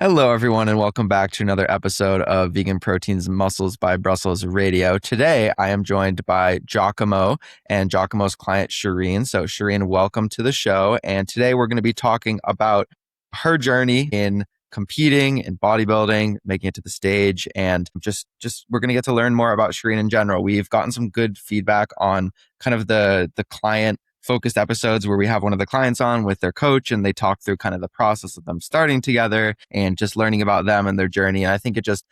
Hello, everyone, and welcome back to another episode of Vegan Proteins Muscles by Brussels Radio. Today, I am joined by 𝐬𝐝𝐾 and 𝐬𝐝𝐾's client, Shireen. So, Shireen, welcome to the show. And today, we're going to be talking about her journey in competing in bodybuilding, making it to the stage, and just we're going to get to learn more about Shireen in general. We've gotten some good feedback on kind of the client focused episodes where we have one of the clients on with their coach and they talk through kind of the process of them starting together and just learning about them and their journey. And I think it just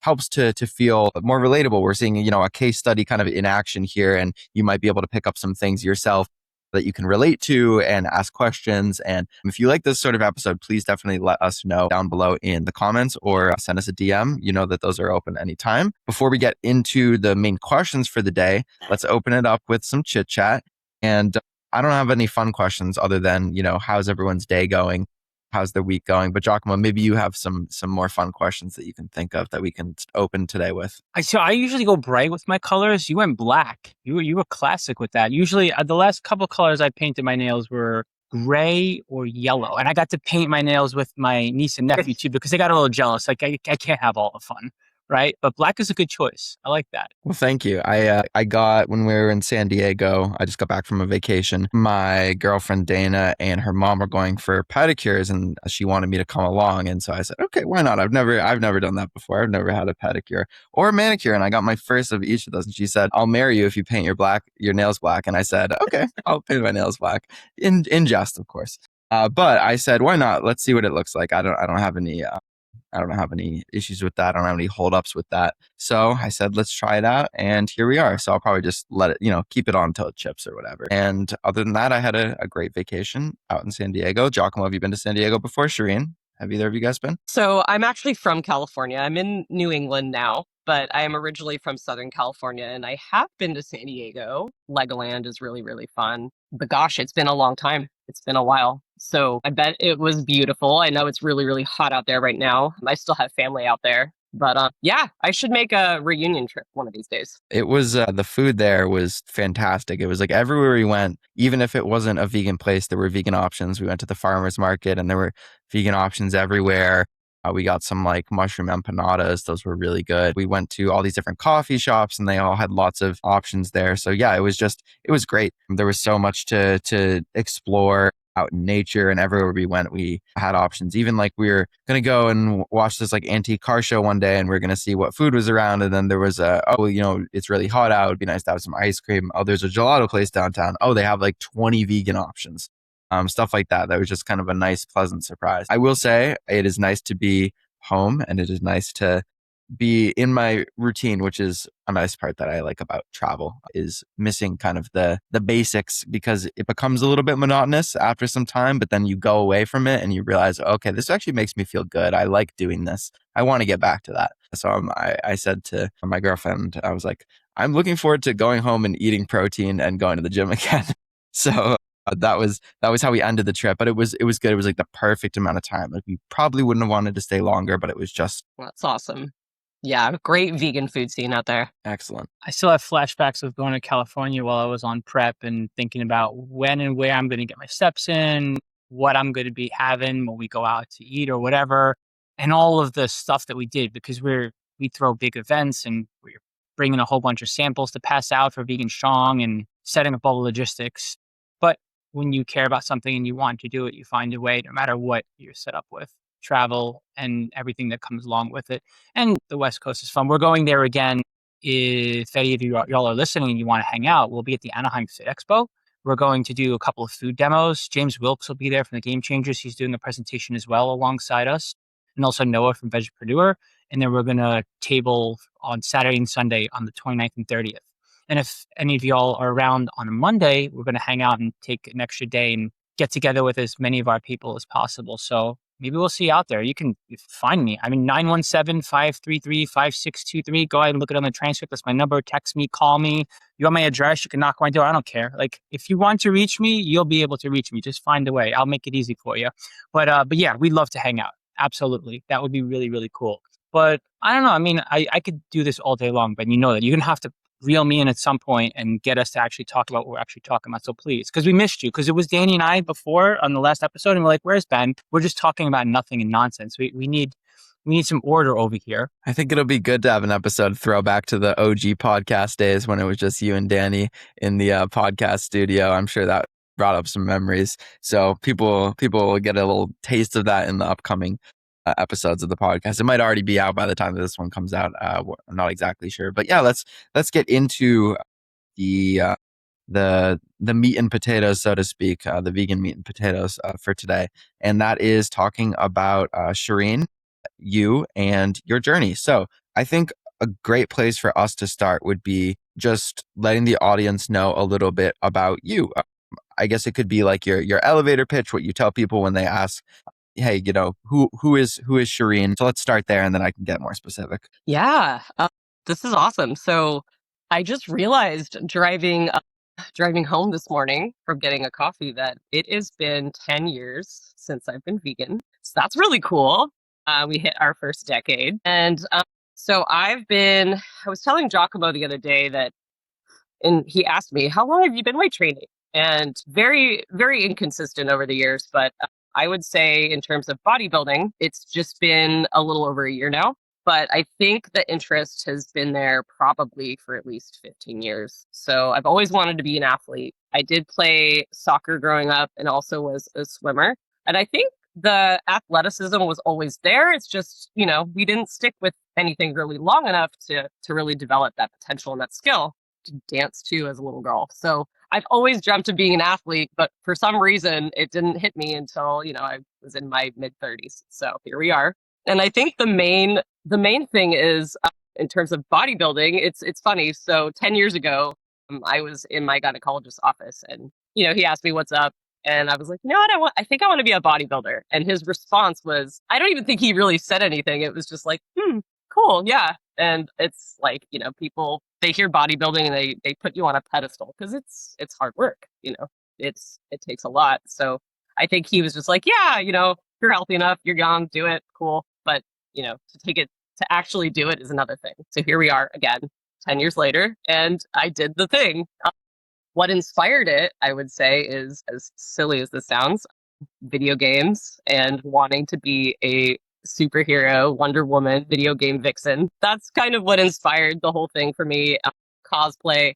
helps to feel more relatable. We're seeing, a case study kind of in action here, and you might be able to pick up some things yourself that you can relate to and ask questions. And if you like this sort of episode, please definitely let us know down below in the comments or send us a DM. You know that those are open anytime. Before we get into the main questions for the day, let's open it up with some chit chat. And I don't have any fun questions other than, how's everyone's day going? How's their week going? But 𝐬𝐝𝐾, maybe you have some more fun questions that you can think of that we can open today with. So I usually go bright with my colors. You went black. You were classic with that. Usually the last couple of colors I painted my nails were gray or yellow. And I got to paint my nails with my niece and nephew too, because they got a little jealous. Like I can't have all the fun. Right? But black is a good choice. I like that. Well, thank you. I got, when we were in San Diego, I just got back from a vacation. My girlfriend Dana and her mom were going for pedicures and she wanted me to come along. And so I said, okay, why not? I've never done that before. I've never had a pedicure or a manicure. And I got my first of each of those. And she said, I'll marry you if you paint your nails black. And I said, okay, I'll paint my nails black in jest, of course. But I said, why not? Let's see what it looks like. I don't have any issues with that. I don't have any holdups with that. So I said, let's try it out. And here we are. So I'll probably just let it, keep it on until it chips or whatever. And other than that, I had a great vacation out in San Diego. 𝐬𝐝𝐾, have you been to San Diego before? Shireen, have either of you guys been? So I'm actually from California. I'm in New England now, but I am originally from Southern California and I have been to San Diego. Legoland is really, really fun. But gosh, it's been a long time. It's been a while. So I bet it was beautiful. I know it's really, really hot out there right now. I still have family out there. But yeah, I should make a reunion trip one of these days. It was, the food there was fantastic. It was like everywhere we went, even if it wasn't a vegan place, there were vegan options. We went to the farmer's market and there were vegan options everywhere. We got some like mushroom empanadas. Those were really good. We went to all these different coffee shops and they all had lots of options there. So yeah, it was great. There was so much to explore out in nature, and everywhere we went, we had options. Even like we were going to go and watch this like antique car show one day and we are going to see what food was around. And then there was it's really hot out. It'd be nice to have some ice cream. Oh, there's a gelato place downtown. Oh, they have like 20 vegan options. Stuff like that. That was just kind of a nice, pleasant surprise. I will say it is nice to be home and it is nice to be in my routine, which is a nice part that I like about travel, is missing kind of the basics, because it becomes a little bit monotonous after some time, but then you go away from it and you realize, okay, this actually makes me feel good. I like doing this. I want to get back to that. So I said to my girlfriend, I was like, I'm looking forward to going home and eating protein and going to the gym again. So that was how we ended the trip, but it was good. It was like the perfect amount of time. Like we probably wouldn't have wanted to stay longer, but it was just. That's awesome. Yeah, great vegan food scene out there. Excellent. I still have flashbacks of going to California while I was on prep and thinking about when and where I'm going to get my steps in, what I'm going to be having when we go out to eat or whatever, and all of the stuff that we did, because we throw big events and we're bringing a whole bunch of samples to pass out for Vegan Strong and setting up all the logistics. But when you care about something and you want to do it, you find a way, no matter what you're set up with. Travel and everything that comes along with it. And the West Coast is fun. We're going there again. If any of y'all are listening and you want to hang out, we'll be at the Anaheim Fit Expo. We're going to do a couple of food demos. James Wilkes will be there from the Game Changers. He's doing a presentation as well alongside us. And also Noah from Vegapreneur. And then we're going to table on Saturday and Sunday on the 29th and 30th. And if any of y'all are around on a Monday, we're going to hang out and take an extra day and get together with as many of our people as possible. So maybe we'll see you out there. You can find me. I mean, 917-533-5623. Go ahead and look it on the transcript. That's my number. Text me, call me. You want my address? You can knock on my door. I don't care. Like, if you want to reach me, you'll be able to reach me. Just find a way. I'll make it easy for you. But yeah, we'd love to hang out. Absolutely. That would be really, really cool. But I don't know. I mean, I could do this all day long, but you know that you're going to have to reel me in at some point and get us to actually talk about what we're actually talking about. So please, because we missed you, because it was Danny and I before on the last episode, and we're like, where's Ben? We're just talking about nothing and nonsense. We need some order over here. I think it'll be good to have an episode throwback to the OG podcast days when it was just you and Danny in the podcast studio. I'm sure that brought up some memories. So people will get a little taste of that in the upcoming episodes of the podcast. It might already be out by the time that this one comes out. I'm not exactly sure, but yeah, let's get into the meat and potatoes, so to speak, the vegan meat and potatoes for today, and that is talking about Shireen, you and your journey. So I think a great place for us to start would be just letting the audience know a little bit about you. I guess it could be like your elevator pitch, what you tell people when they ask, hey, who is Shireen? So let's start there, and then I can get more specific. Yeah, this is awesome. So I just realized driving home this morning from getting a coffee that it has been 10 years since I've been vegan. So that's really cool. We hit our first decade. And so I was telling 𝐬𝐝𝐽 the other day and he asked me, how long have you been weight training? And very, very inconsistent over the years. But I would say in terms of bodybuilding, it's just been a little over a year now. But I think the interest has been there probably for at least 15 years. So I've always wanted to be an athlete. I did play soccer growing up and also was a swimmer. And I think the athleticism was always there. It's just, we didn't stick with anything really long enough to really develop that potential and that skill to dance to as a little girl. So I've always dreamt of being an athlete, but for some reason it didn't hit me until, I was in my mid-30s. So here we are. And I think the main thing is in terms of bodybuilding, it's funny. So 10 years ago, I was in my gynecologist's office and, he asked me what's up. And I was like, I think I want to be a bodybuilder. And his response was, I don't even think he really said anything. It was just like, cool. Yeah. And it's like, people, they hear bodybuilding and they put you on a pedestal because it's hard work. It takes a lot. So I think he was just like, yeah, you're healthy enough, you're young, do it. Cool. But, to actually do it is another thing. So here we are again, 10 years later, and I did the thing. What inspired it, I would say, is, as silly as this sounds, video games and wanting to be a superhero, Wonder Woman, video game vixen. That's kind of what inspired the whole thing for me. Cosplay.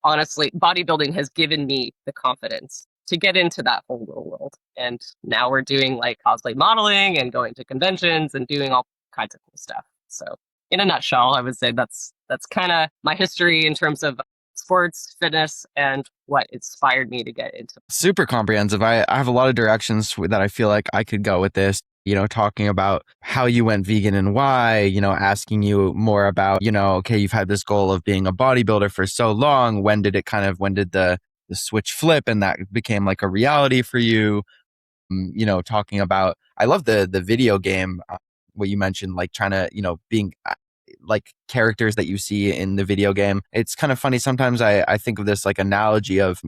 Honestly, bodybuilding has given me the confidence to get into that whole little world. And now we're doing like cosplay modeling and going to conventions and doing all kinds of cool stuff. So in a nutshell, I would say that's kind of my history in terms of sports, fitness, and what inspired me to get into. Super comprehensive. I have a lot of directions that I feel like I could go with this. Talking about how you went vegan and why, asking you more about, okay, you've had this goal of being a bodybuilder for so long. When did the switch flip and that became like a reality for you? Talking about, I love the video game, what you mentioned, like trying to, being like characters that you see in the video game. It's kind of funny. Sometimes I think of this like analogy of,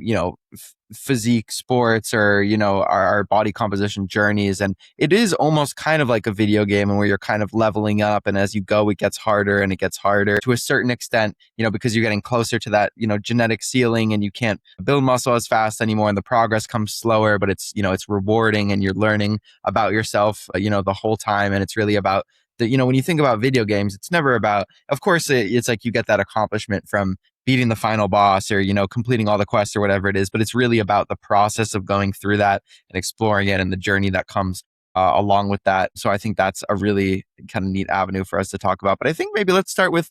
physique sports or, our body composition journeys. And it is almost kind of like a video game and where you're kind of leveling up. And as you go, it gets harder and it gets harder to a certain extent, because you're getting closer to that, genetic ceiling and you can't build muscle as fast anymore. And the progress comes slower, but it's, it's rewarding and you're learning about yourself, the whole time. And it's really about when you think about video games, it's never about, of course, it's like you get that accomplishment from beating the final boss or, completing all the quests or whatever it is, but it's really about the process of going through that and exploring it and the journey that comes along with that. So I think that's a really kind of neat avenue for us to talk about. But I think maybe let's start with,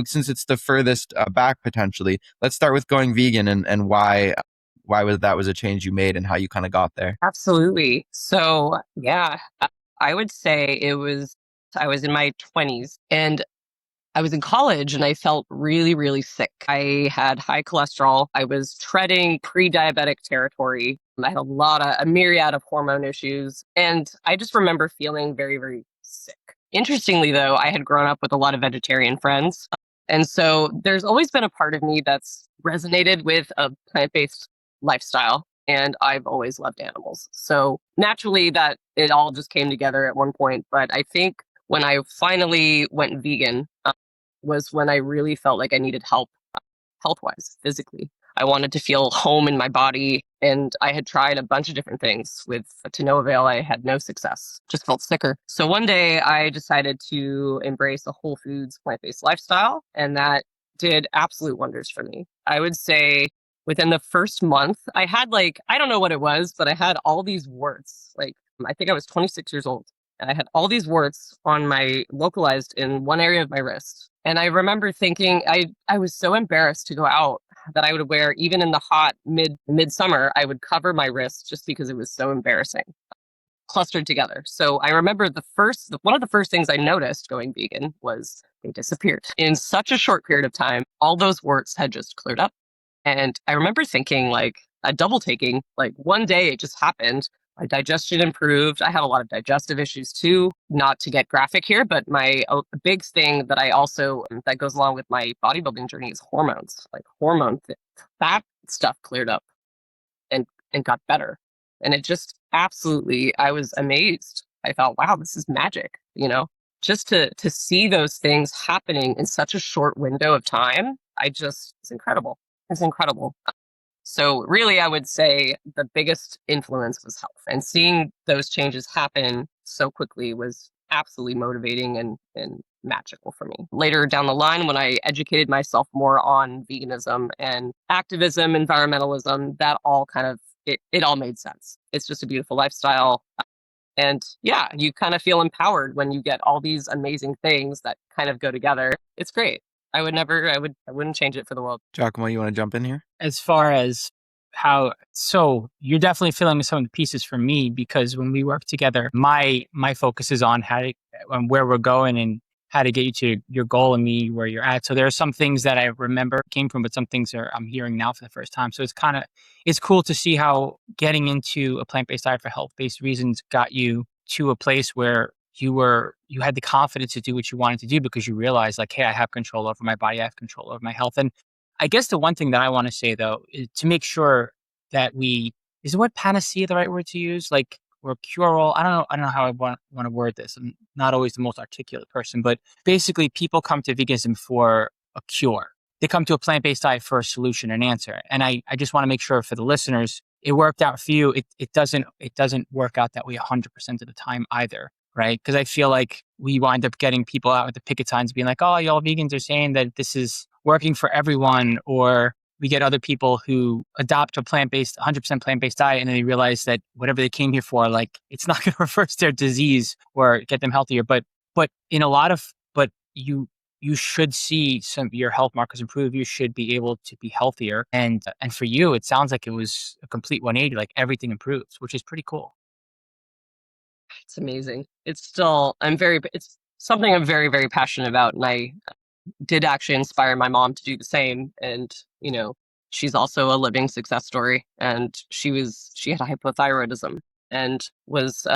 since it's the furthest back potentially, let's start with going vegan and why was a change you made and how you kind of got there. Absolutely. So yeah, I would say I was in my 20s and I was in college and I felt really, really sick. I had high cholesterol. I was treading pre-diabetic territory. I had a myriad of hormone issues. And I just remember feeling very, very sick. Interestingly, though, I had grown up with a lot of vegetarian friends. And so there's always been a part of me that's resonated with a plant-based lifestyle. And I've always loved animals. So naturally that it all just came together at one point. But I think when I finally went vegan, was when I really felt like I needed help health-wise, physically. I wanted to feel home in my body, and I had tried a bunch of different things. To no avail, I had no success, just felt sicker. So one day I decided to embrace a whole foods, plant-based lifestyle, and that did absolute wonders for me. I would say within the first month, I had I don't know what it was, but I had all these warts. I think I was 26 years old. And I had all these warts on localized in one area of my wrist. And I remember thinking, I was so embarrassed to go out that I would wear, even in the hot midsummer, I would cover my wrist just because it was so embarrassing, clustered together. So I remember one of the first things I noticed going vegan was they disappeared. In such a short period of time, all those warts had just cleared up. And I remember thinking a double taking, one day it just happened. My digestion improved. I had a lot of digestive issues too. Not to get graphic here, but my big thing that goes along with my bodybuilding journey is hormones. That stuff cleared up and got better. And it just absolutely, I was amazed. I thought, wow, this is magic, just to see those things happening in such a short window of time. It's incredible. It's incredible. So really, I would say the biggest influence was health, and seeing those changes happen so quickly was absolutely motivating and magical for me. Later down the line, when I educated myself more on veganism and activism, environmentalism, that all it all made sense. It's just a beautiful lifestyle. And yeah, you kind of feel empowered when you get all these amazing things that kind of go together. It's great. I wouldn't change it for the world. 𝐶𝐿, you want to jump in here? As far as so you're definitely filling in some of the pieces for me, because when we work together, my focus is on on where we're going and how to get you to your goal and me where you're at. So there are some things that I remember came from, but some things I'm hearing now for the first time. So it's cool to see how getting into a plant-based diet for health-based reasons got you to a place where you had the confidence to do what you wanted to do, because you realized hey, I have control over my body, I have control over my health. And I guess the one thing that I want to say though is to make sure that is the word panacea the right word to use? Or cure-all? I don't know how I want to word this. I'm not always the most articulate person, but basically people come to veganism for a cure. They come to a plant-based diet for a solution, an answer. And I just want to make sure for the listeners, it worked out for you. It doesn't work out that way 100% of the time either. Right? Because I feel like we wind up getting people out with the picket signs being like, oh, y'all vegans are saying that this is working for everyone. Or we get other people who adopt a 100% plant-based diet, and then they realize that whatever they came here for, it's not going to reverse their disease or get them healthier. But you should see some of your health markers improve. You should be able to be healthier. And for you, it sounds like it was a complete 180, everything improves, which is pretty cool. It's amazing. It's something I'm very, very passionate about. And I did actually inspire my mom to do the same. And, she's also a living success story. And she had hypothyroidism and was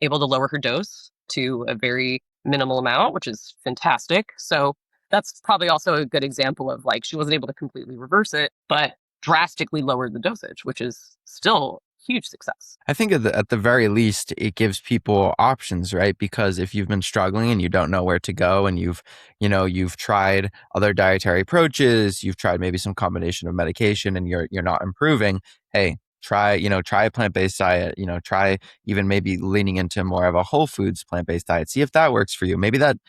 able to lower her dose to a very minimal amount, which is fantastic. So that's probably also a good example of she wasn't able to completely reverse it, but drastically lowered the dosage, which is still huge success. I think at the very least, it gives people options, right? Because if you've been struggling and you don't know where to go, and you've tried other dietary approaches, you've tried maybe some combination of medication, and you're not improving, hey, try a plant-based diet, try even maybe leaning into more of a whole foods plant-based diet. See if that works for you. Maybe that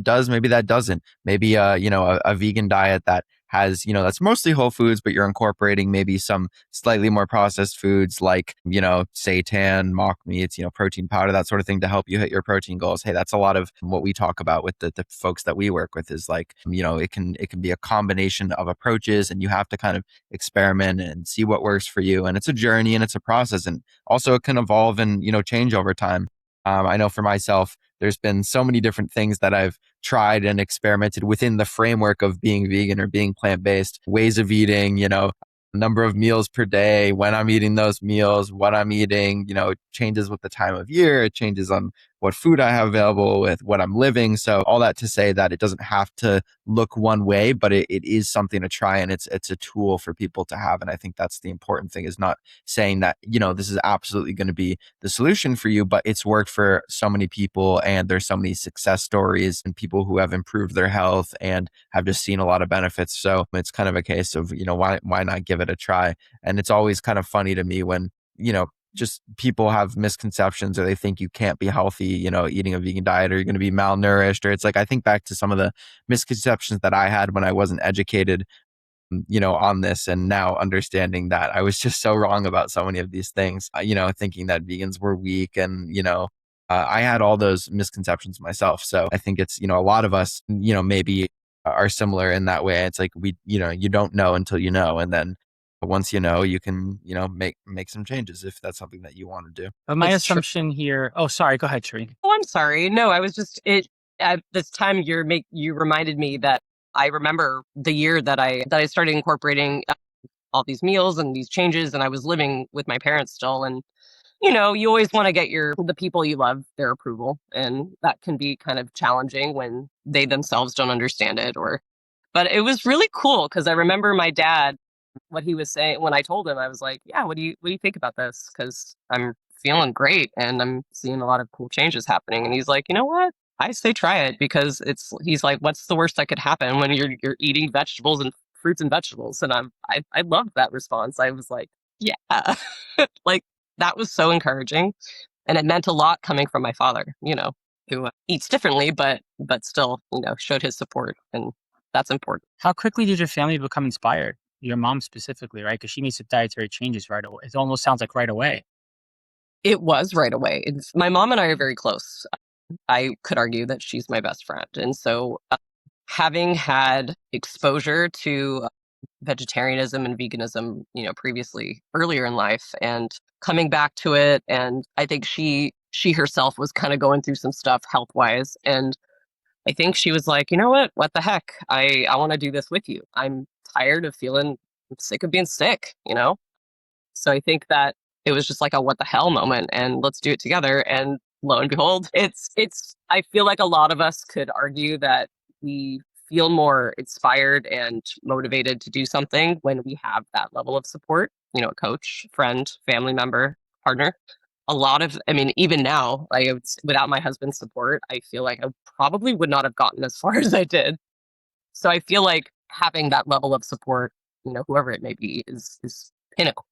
does, maybe that doesn't. Maybe a vegan diet that has, that's mostly whole foods, but you're incorporating maybe some slightly more processed foods like, seitan, mock meats, protein powder, that sort of thing to help you hit your protein goals. Hey, that's a lot of what we talk about with the folks that we work with is it can be a combination of approaches, and you have to kind of experiment and see what works for you. And it's a journey and it's a process, and also it can evolve and, change over time. I know for myself, there's been so many different things that I've tried and experimented within the framework of being vegan or being plant-based, ways of eating, number of meals per day, when I'm eating those meals, what I'm eating, it changes with the time of year, it changes on what food I have available, with what I'm living. So all that to say that it doesn't have to look one way, but it is something to try, and it's a tool for people to have. And I think that's the important thing, is not saying that, this is absolutely going to be the solution for you, but it's worked for so many people, and there's so many success stories and people who have improved their health and have just seen a lot of benefits. So it's kind of a case of, why not give it a try? And it's always kind of funny to me when, just people have misconceptions, or they think you can't be healthy, eating a vegan diet, or you're going to be malnourished. Or it's like, I think back to some of the misconceptions that I had when I wasn't educated, on this, and now understanding that I was just so wrong about so many of these things, thinking that vegans were weak, and, I had all those misconceptions myself. So I think it's, a lot of us, maybe are similar in that way. It's like, you don't know until you know. And then once you know, you can, make some changes if that's something that you want to do. But my It's true. assumption here, oh, sorry, go ahead, Shireen. Oh, I'm sorry. No, I was just at this time you reminded me that I remember the year that I started incorporating all these meals and these changes, and I was living with my parents still. And you always want to get the people you love, their approval, and that can be kind of challenging when they themselves don't understand it. But it was really cool, because I remember my dad, what he was saying when I told him. I was like, "Yeah, what do you think about this? Because I'm feeling great and I'm seeing a lot of cool changes happening." And he's like, "You know what? I say try it, because he's like, what's the worst that could happen when you're eating vegetables and fruits and vegetables?" And I loved that response. I was like, yeah, like that was so encouraging, and it meant a lot coming from my father, who eats differently, but still, showed his support, and that's important. How quickly did your family become inspired? Your mom specifically, right? Because she makes the dietary changes right away. It almost sounds like right away. It was right away. My mom and I are very close. I could argue that she's my best friend. And so, having had exposure to vegetarianism and veganism, previously earlier in life, and coming back to it, and I think she herself was kind of going through some stuff health-wise, and I think she was like, "You know what the heck? I want to do this with you. I'm tired of feeling sick of being sick, So I think that it was just like a what the hell moment, and let's do it together. And lo and behold, I feel like a lot of us could argue that we feel more inspired and motivated to do something when we have that level of support, a coach, friend, family member, partner. Even now, without my husband's support, I feel like I probably would not have gotten as far as I did. So I feel like having that level of support, whoever it may be, is pinnacle,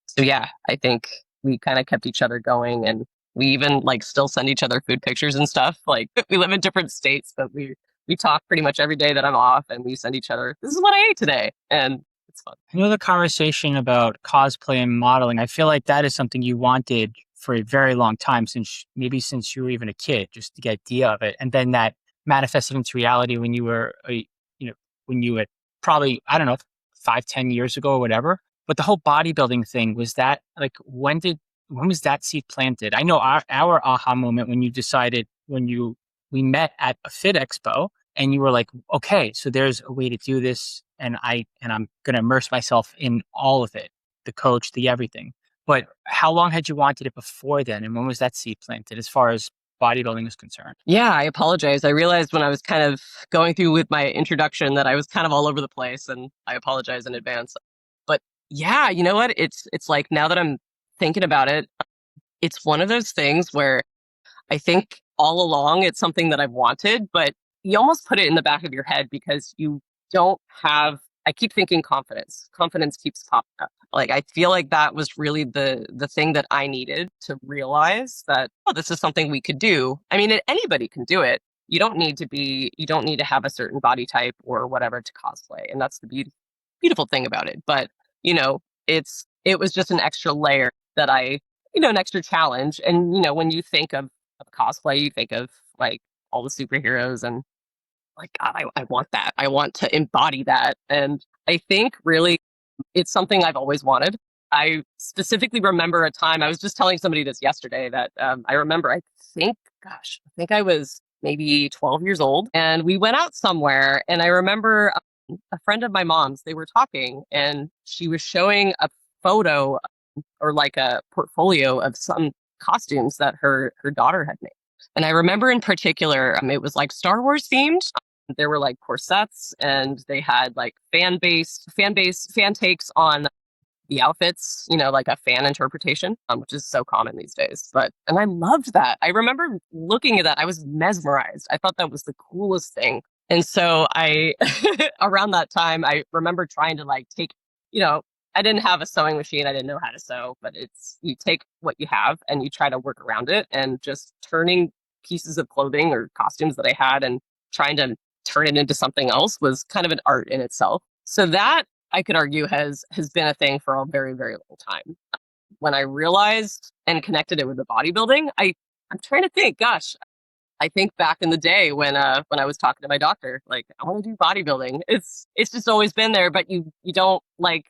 So yeah, I think we kind of kept each other going, and we even still send each other food pictures and stuff. Like, we live in different states, but we talk pretty much every day that I'm off, and we send each other, "This is what I ate today," and it's fun. I know the conversation about cosplay and modeling. I feel like that is something you wanted for a very long time, since you were even a kid, just to get the idea of it, and then that manifested into reality when you were when you had probably, I don't know, 5-10 years ago or whatever. But the whole bodybuilding thing, was that when was that seed planted? I know our aha moment when you decided, we met at a Fit Expo, and you were like, okay, so there's a way to do this, and I'm going to immerse myself in all of it, the coach, the everything. But how long had you wanted it before then, and when was that seed planted as far as bodybuilding is concerned? Yeah, I apologize. I realized when I was kind of going through with my introduction that I was kind of all over the place, and I apologize in advance. But yeah, you know what? It's like, now that I'm thinking about it, it's one of those things where I think all along it's something that I've wanted, but you almost put it in the back of your head because you don't have, I keep thinking confidence. Confidence keeps popping up. Like, I feel like that was really the thing that I needed to realize that, oh, this is something we could do. I mean, anybody can do it. You don't need to have a certain body type or whatever to cosplay. And that's the beautiful thing about it. But, it was just an extra layer that an extra challenge. And, when you think of cosplay, you think of all the superheroes, and God, I want that. I want to embody that. And I think really it's something I've always wanted. I specifically remember a time, I was just telling somebody this yesterday, that I remember, I think I was maybe 12 years old, and we went out somewhere, and I remember a friend of my mom's, they were talking, and she was showing a photo or a portfolio of some costumes that her daughter had made. And I remember in particular, it was like Star Wars themed. There were like corsets, and they had like fan takes on the outfits, like a fan interpretation, which is so common these days. And I loved that. I remember looking at that. I was mesmerized. I thought that was the coolest thing. And so around that time, I remember trying to like take, I didn't have a sewing machine. I didn't know how to sew, but you take what you have and you try to work around it, and just turning pieces of clothing or costumes that I had and trying to turn it into something else was kind of an art in itself. So that, I could argue, has been a thing for a very, very long time. When I realized and connected it with the bodybuilding, I'm trying to think, gosh, I think back in the day when I was talking to my doctor, like, I want to do bodybuilding. It's just always been there, but you don't like,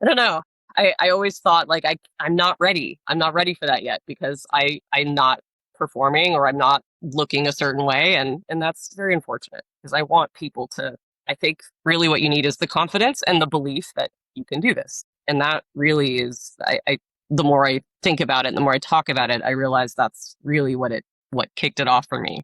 I don't know. I always thought like I'm not ready. I'm not ready for that yet, because I'm not performing, or I'm not looking a certain way. And that's very unfortunate, because I want people to, I think really what you need is the confidence and the belief that you can do this. And that really is, the more I think about it, the more I talk about it, I realize that's really what kicked it off for me.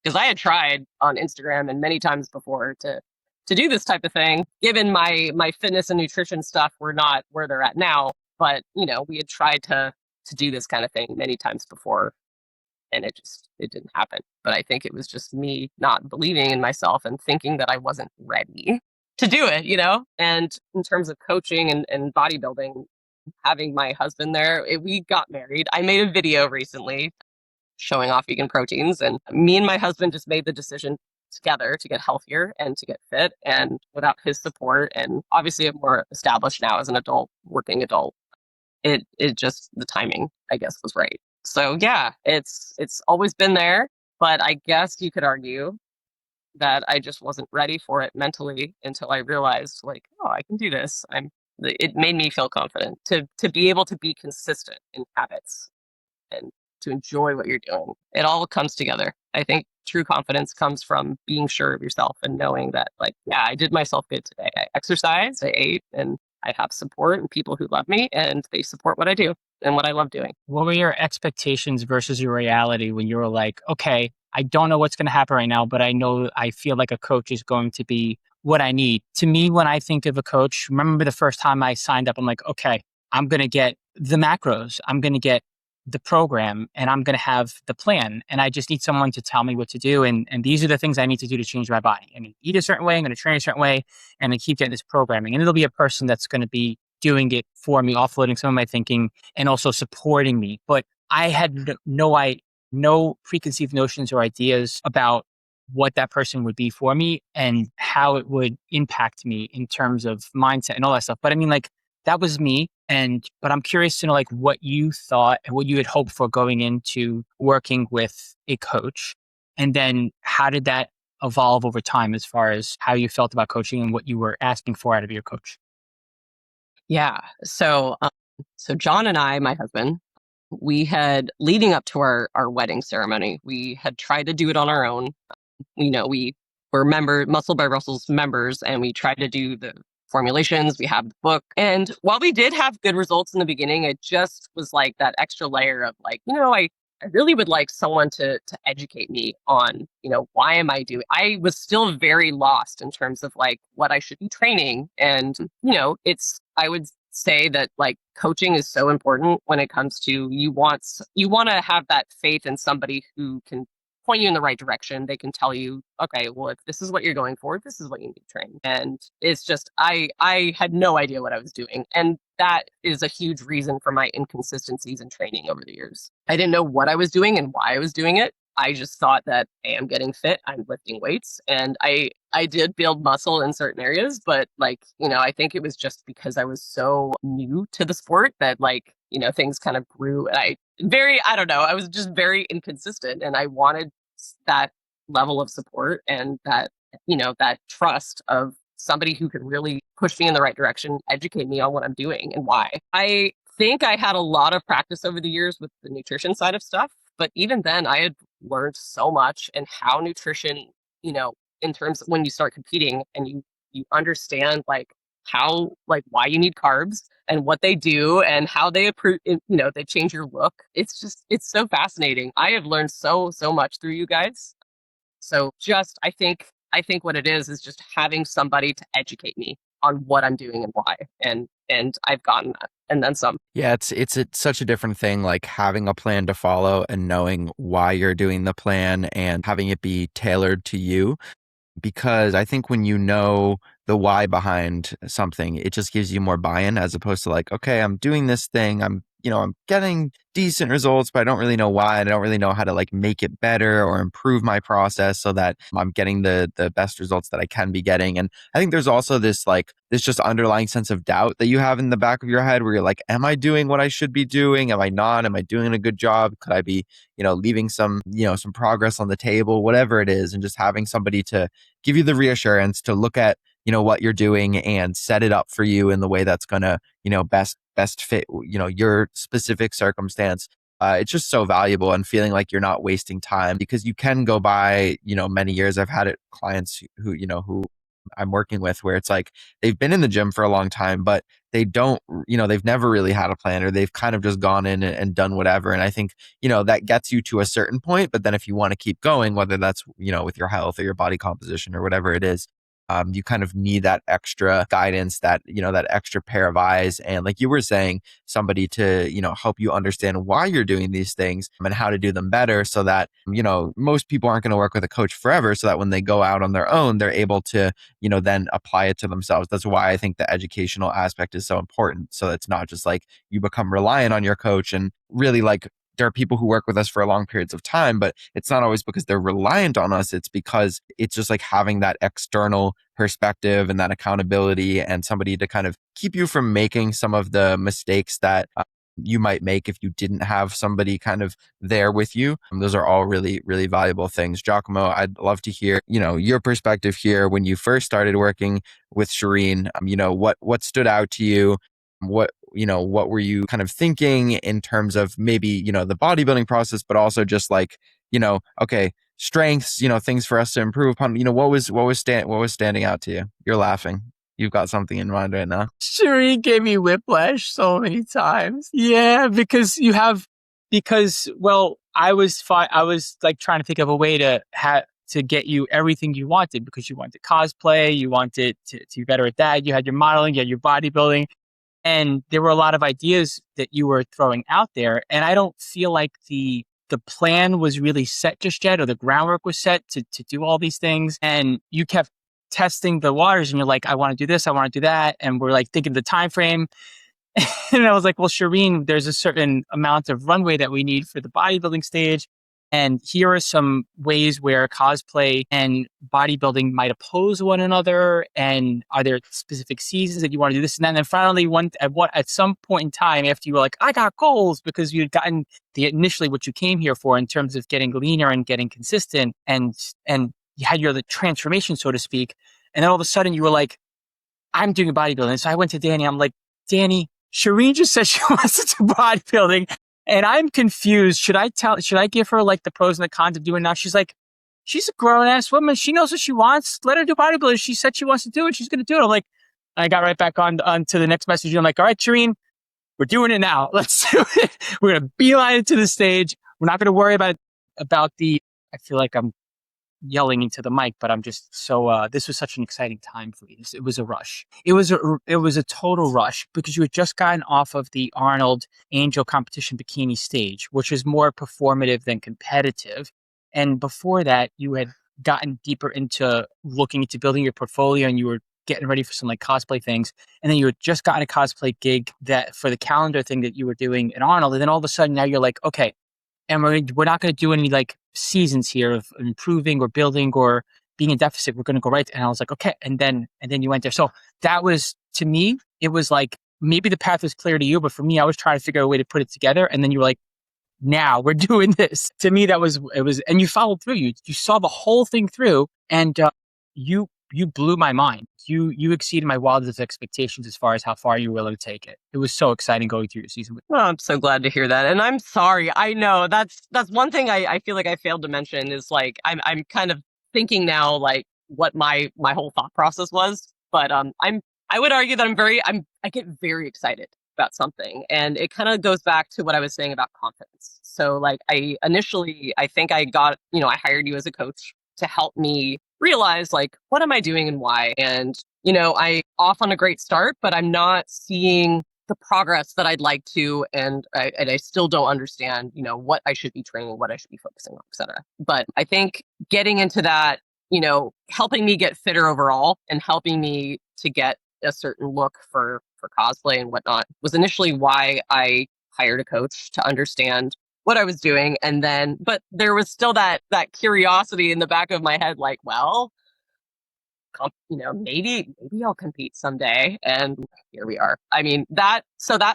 Because I had tried on Instagram and many times before to do this type of thing. Given my fitness and nutrition stuff were not where they're at now, but we had tried to do this kind of thing many times before, and it didn't happen. But I think it was just me not believing in myself and thinking that I wasn't ready to do it, And in terms of coaching and bodybuilding, having my husband there, we got married. I made a video recently showing off VeganProteins, and me and my husband just made the decision together to get healthier and to get fit. And without his support, and obviously I'm more established now as an adult, working adult, it just, the timing, I guess, was right. So yeah, it's always been there, but I guess you could argue that I just wasn't ready for it mentally until I realized, like, oh, I can do this. It made me feel confident to be able to be consistent in habits and to enjoy what you're doing. It all comes together. I think true confidence comes from being sure of yourself and knowing that, like, yeah, I did myself good today. I exercised, I ate, and I have support and people who love me, and they support what I do and what I love doing. What were your expectations versus your reality when you were like, okay, I don't know what's going to happen right now, but I feel like a coach is going to be what I need? To me, when I think of a coach, remember the first time I signed up, I'm like, okay, I'm going to get the macros, I'm going to get the program, and I'm going to have the plan. And I just need someone to tell me what to do. And these are the things I need to do to change my body. I mean, eat a certain way, I'm going to train a certain way, and I keep getting this programming. And it'll be a person that's going to be doing it for me, offloading some of my thinking and also supporting me. But I had no preconceived notions or ideas about what that person would be for me and how it would impact me in terms of mindset and all that stuff. But I mean, like, that was me. But I'm curious to know, like, what you thought and what you had hoped for going into working with a coach. And then how did that evolve over time as far as how you felt about coaching and what you were asking for out of your coach? Yeah. So John and I, my husband, we had, leading up to our wedding ceremony, we had tried to do it on our own. We were Muscle by Russell's members, and we tried to do the formulations. We have the book. And while we did have good results in the beginning, it just was like that extra layer of like, I really would like someone to educate me on, why am I doing, I was still very lost in terms of like what I should be training. And, I would say that like coaching is so important when it comes to, you want to have that faith in somebody who can point you in the right direction. They can tell you, okay, well, if this is what you're going for, this is what you need to train. And it's just, I had no idea what I was doing. And that is a huge reason for my inconsistencies in training over the years. I didn't know what I was doing and why I was doing it. I just thought that, hey, I'm getting fit, I'm lifting weights, and I did build muscle in certain areas, but like, I think it was just because I was so new to the sport that like, things kind of grew, and I don't know, I was just very inconsistent, and I wanted that level of support and that, that trust of somebody who could really push me in the right direction, educate me on what I'm doing and why. I think I had a lot of practice over the years with the nutrition side of stuff, but even then I had learned so much and how nutrition, in terms of when you start competing and you understand like how, like, why you need carbs and what they do and how they approve, they change your look. It's so fascinating. I have learned so much through you guys. So just, I think what it is just having somebody to educate me on what I'm doing and why. And I've gotten that. And then some. Yeah, it's such a different thing, like having a plan to follow and knowing why you're doing the plan and having it be tailored to you. Because I think when you know the why behind something, it just gives you more buy-in as opposed to like, okay, I'm doing this thing. I'm getting decent results, but I don't really know why. And I don't really know how to like make it better or improve my process so that I'm getting the best results that I can be getting. And I think there's also this just underlying sense of doubt that you have in the back of your head where you're like, am I doing what I should be doing? Am I not? Am I doing a good job? Could I be, leaving some progress on the table, whatever it is, and just having somebody to give you the reassurance to look at, what you're doing and set it up for you in the way that's going to, best fit, your specific circumstance. It's just so valuable and feeling like you're not wasting time because you can go by, many years. I've had clients who I'm working with where it's like they've been in the gym for a long time, but they don't, they've never really had a plan or they've kind of just gone in and done whatever. And I think, that gets you to a certain point. But then if you want to keep going, whether that's, with your health or your body composition or whatever it is, you kind of need that extra guidance, that extra pair of eyes. And like you were saying, somebody to, help you understand why you're doing these things and how to do them better so that, most people aren't going to work with a coach forever so that when they go out on their own, they're able to, then apply it to themselves. That's why I think the educational aspect is so important. So it's not just like you become reliant on your coach and really like, there are people who work with us for long periods of time, but it's not always because they're reliant on us. It's because it's just like having that external perspective and that accountability and somebody to kind of keep you from making some of the mistakes that you might make if you didn't have somebody kind of there with you. Those are all really, really valuable things. 𝐶𝐿, I'd love to hear, your perspective here when you first started working with Shireen. What stood out to you? What were you kind of thinking in terms of maybe, the bodybuilding process, but also just like, okay, strengths, things for us to improve upon, what was standing out to you? You're laughing. You've got something in mind right now. Shireen gave me whiplash so many times. Yeah, well, I was like trying to think of a way to get you everything you wanted because you wanted cosplay, you wanted to be better at that. You had your modeling, you had your bodybuilding. And there were a lot of ideas that you were throwing out there. And I don't feel like the plan was really set just yet, or the groundwork was set to do all these things. And you kept testing the waters and you're like, I want to do this, I want to do that. And we're like thinking the time frame. And I was like, well, Shireen, there's a certain amount of runway that we need for the bodybuilding stage. And here are some ways where cosplay and bodybuilding might oppose one another. And are there specific seasons that you want to do this and that? And then finally, at some point in time, after you were like, I got goals because you had gotten initially what you came here for in terms of getting leaner and getting consistent, and you had the transformation, so to speak. And then all of a sudden, you were like, I'm doing bodybuilding. So I went to Danny. I'm like, Danny, Shireen just said she wants to do bodybuilding. And I'm confused. Should I give her like the pros and the cons of doing it now? She's like, she's a grown ass woman. She knows what she wants. Let her do bodybuilding. She said she wants to do it. She's going to do it. I'm like, I got right back on to the next message. I'm like, all right, Shireen, we're doing it now. Let's do it. We're going to beeline it to the stage. We're not going to worry about I feel like I'm yelling into the mic, but I'm just so, this was such an exciting time for me. It was a rush. It was a total rush because you had just gotten off of the Arnold Angel competition bikini stage, which is more performative than competitive. And before that, you had gotten deeper into looking into building your portfolio and you were getting ready for some like cosplay things. And then you had just gotten a cosplay gig that for the calendar thing that you were doing at Arnold. And then all of a sudden now you're like, okay, and we're not going to do any like seasons here of improving or building or being in deficit. We're going to go right. And I was like, okay. And then you went there. So that was, to me, it was like, maybe the path was clear to you, but for me, I was trying to figure out a way to put it together. And then you were like, now we're doing this. To me, it was, and you followed through. You saw the whole thing through, and you blew my mind. You exceeded my wildest expectations as far as how far you were willing to take it. It was so exciting going through your season with Oh, I'm so glad to hear that. And I'm sorry. I know that's one thing I feel like I failed to mention is like I'm kind of thinking now like what my whole thought process was. But I'm I would argue that I get very excited about something. And it kind of goes back to what I was saying about confidence. So like I think I got, I hired you as a coach to help me realize like, what am I doing and why? And, I off on a great start, but I'm not seeing the progress that I'd like to. And I still don't understand, what I should be training, what I should be focusing on, et cetera. But I think getting into that, helping me get fitter overall and helping me to get a certain look for cosplay and whatnot was initially why I hired a coach to understand what I was doing. And then, but there was still that curiosity in the back of my head, like, well, maybe I'll compete someday. And here we are. I mean, that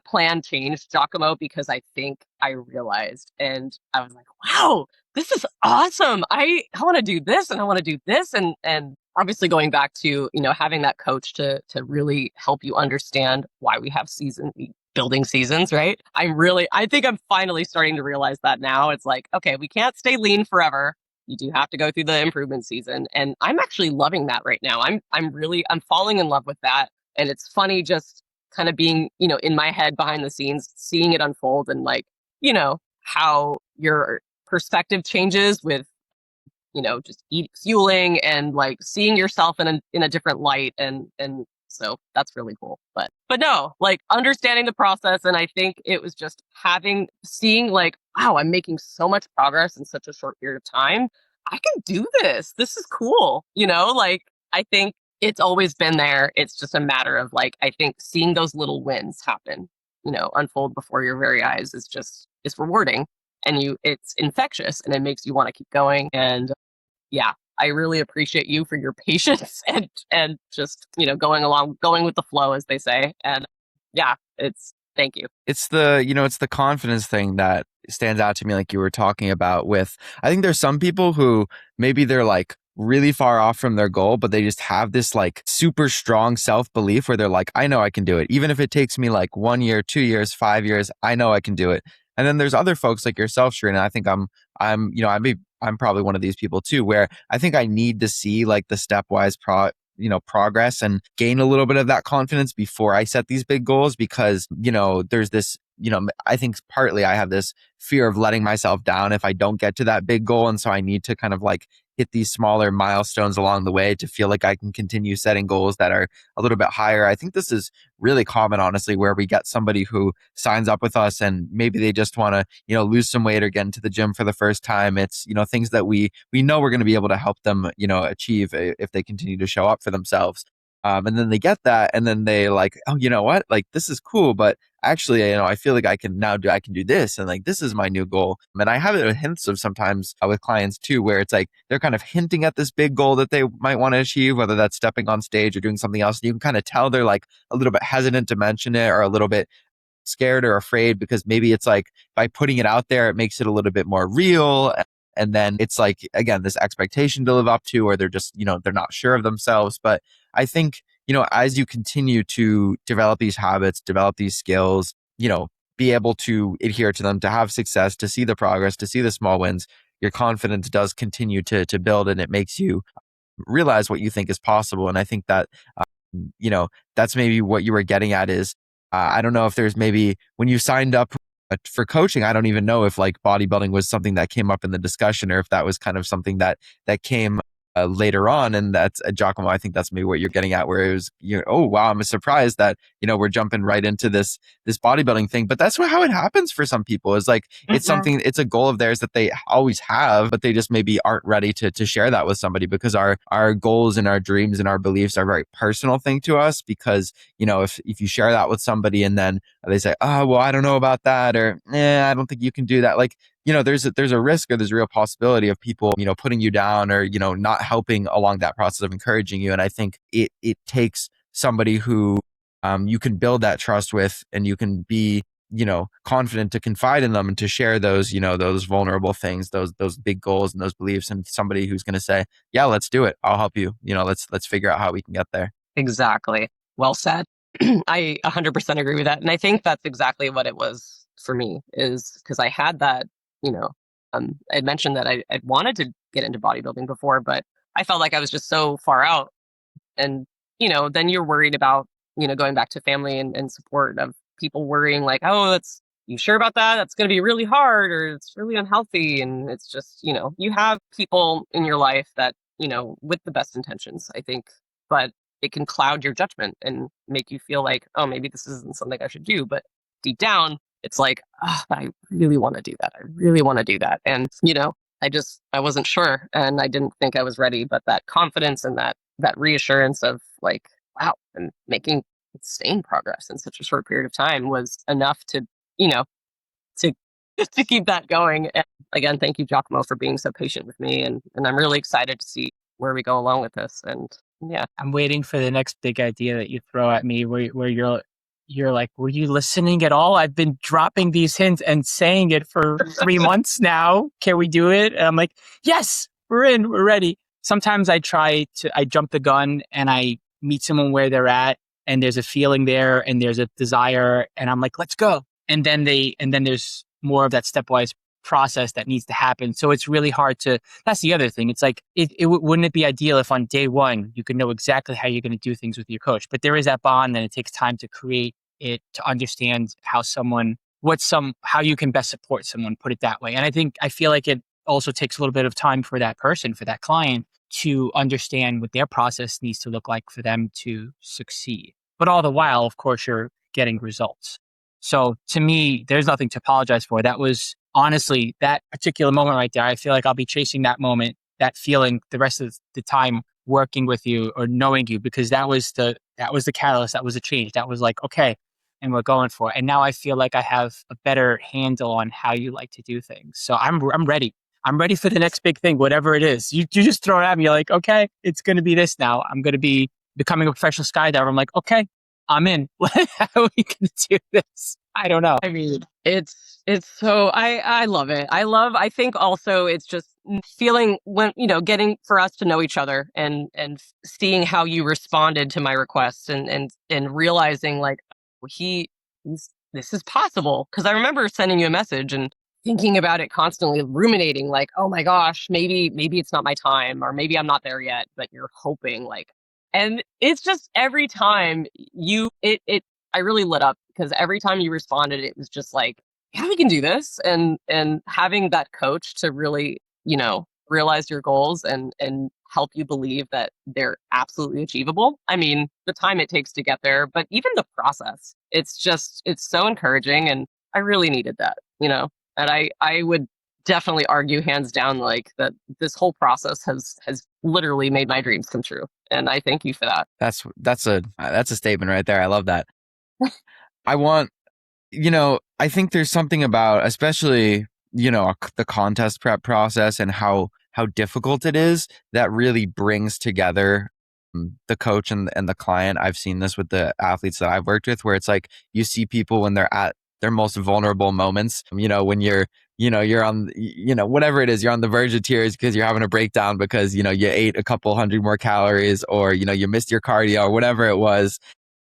plan changed, 𝐬𝐿𝐫𝐿, because I think I realized, and I was like, wow, this is awesome. I want to do this and I want to do this. And obviously going back to, having that coach to really help you understand why we have building seasons, right? I think I'm finally starting to realize that now. It's like, okay, we can't stay lean forever. You do have to go through the improvement season. And I'm actually loving that right now. I'm falling in love with that. And it's funny just kind of being, in my head behind the scenes, seeing it unfold and like, how your perspective changes with, just fueling and like seeing yourself in a different light. And so that's really cool. But no, like understanding the process. And I think it was just seeing like, wow, I'm making so much progress in such a short period of time. I can do this. This is cool. Like I think it's always been there. It's just a matter of like, I think seeing those little wins happen, unfold before your very eyes is rewarding, and it's infectious and it makes you want to keep going. And yeah, I really appreciate you for your patience and just, going with the flow, as they say. And yeah, thank you. It's the confidence thing that stands out to me, like you were talking about with, I think there's some people who maybe they're like really far off from their goal, but they just have this like super strong self-belief where they're like, I know I can do it. Even if it takes me like 1 year, 2 years, 5 years, I know I can do it. And then there's other folks like yourself, Shireen, and I think I'm probably one of these people too, where I think I need to see like the stepwise progress and gain a little bit of that confidence before I set these big goals, because, there's this, I think partly I have this fear of letting myself down if I don't get to that big goal. And so I need to kind of like hit these smaller milestones along the way to feel like I can continue setting goals that are a little bit higher. I think this is really common, honestly, where we get somebody who signs up with us and maybe they just want to, lose some weight or get into the gym for the first time. It's, things that we know we're going to be able to help them, achieve if they continue to show up for themselves. And then they get that and then they like, oh, you know what? Like, this is cool, but actually, I feel like I can do this. And like, this is my new goal. And I have it with hints of sometimes with clients too, where it's like, they're kind of hinting at this big goal that they might want to achieve, whether that's stepping on stage or doing something else. And you can kind of tell they're like a little bit hesitant to mention it or a little bit scared or afraid, because maybe it's like by putting it out there, it makes it a little bit more real. And then it's like, again, this expectation to live up to, or they're just, they're not sure of themselves. But I think, as you continue to develop these habits, develop these skills, be able to adhere to them, to have success, to see the progress, to see the small wins, your confidence does continue to build, and it makes you realize what you think is possible. And I think that, that's maybe what you were getting at is, I don't know if there's maybe when you signed up for coaching, I don't even know if like bodybuilding was something that came up in the discussion, or if that was kind of something that came later on. And that's 𝐬𝐿𝐫𝐿, I think that's maybe what you're getting at, where it was, oh wow, I'm surprised that, we're jumping right into this bodybuilding thing. But that's how it happens for some people, is like, it's something, it's a goal of theirs that they always have, but they just maybe aren't ready to share that with somebody, because our goals and our dreams and our beliefs are a very personal thing to us. Because, if you share that with somebody and then they say, oh, well, I don't know about that, or I don't think you can do that. Like, there's a risk, or there's a real possibility of people, putting you down, or, not helping along that process of encouraging you. And I think it takes somebody who you can build that trust with, and you can be, confident to confide in them and to share those, those vulnerable things, those big goals and those beliefs, and somebody who's going to say, yeah, let's do it. I'll help you. Let's figure out how we can get there. Exactly. Well said. I 100% agree with that. And I think that's exactly what it was for me, is because I had that, I mentioned that I wanted to get into bodybuilding before, but I felt like I was just so far out. And, then you're worried about going back to family and support of people worrying like, oh, you sure about that? That's going to be really hard or it's really unhealthy. And it's just, you have people in your life that, with the best intentions, I think, but it can cloud your judgment and make you feel like, oh, maybe this isn't something I should do. But deep down, it's like, oh, I really want to do that. I really want to do that. And, I wasn't sure and I didn't think I was ready. But that confidence and that reassurance of like, wow, I'm making insane progress in such a short period of time was enough to, to to keep that going. And again, thank you, 𝐬𝐿𝐵, for being so patient with me. And I'm really excited to see where we go along with this. And yeah. I'm waiting for the next big idea that you throw at me where you're like, were you listening at all? I've been dropping these hints and saying it for 3 months now. Can we do it? And I'm like, yes, we're ready. Sometimes I jump the gun and I meet someone where they're at and there's a feeling there and there's a desire and I'm like, let's go. And then there's more of that stepwise process that needs to happen. So it's really hard that's the other thing. It's like, wouldn't it be ideal if on day one, you could know exactly how you're going to do things with your coach, but there is that bond and it takes time to create it, to understand how you can best support someone, put it that way. And I feel like it also takes a little bit of time for that person, for that client to understand what their process needs to look like for them to succeed. But all the while, of course, you're getting results. So to me, there's nothing to apologize for. That was honestly that particular moment right there. I feel like I'll be chasing that moment, that feeling the rest of the time working with you or knowing you, because that was the catalyst. That was a change. That was like, okay, and we're going for it. And now I feel like I have a better handle on how you like to do things. So I'm ready. I'm ready for the next big thing, whatever it is. You just throw it at me. You're like, okay, it's going to be this now. I'm going to be becoming a professional skydiver. I'm like, okay, I'm in. How are we going to do this? I don't know. I mean, it's so, I love it. I think also it's just feeling when, getting for us to know each other and seeing how you responded to my requests and realizing like, this is possible. Cause I remember sending you a message and thinking about it constantly, ruminating like, oh my gosh, maybe it's not my time or maybe I'm not there yet, but you're hoping like, and it's just every time I really lit up because every time you responded, it was just like, yeah, we can do this. And having that coach to really, realize your goals and help you believe that they're absolutely achievable. I mean, the time it takes to get there, but even the process, it's so encouraging. And I really needed that, and I would definitely argue hands down, like that this whole process has literally made my dreams come true. And I thank you for that. That's a statement right there. I love that. I think there's something about, especially, the contest prep process and how difficult it is that really brings together the coach and the client. I've seen this with the athletes that I've worked with, where it's like you see people when they're at their most vulnerable moments, when you're on, whatever it is, you're on the verge of tears because you're having a breakdown because, you ate a couple hundred more calories or, you missed your cardio or whatever it was.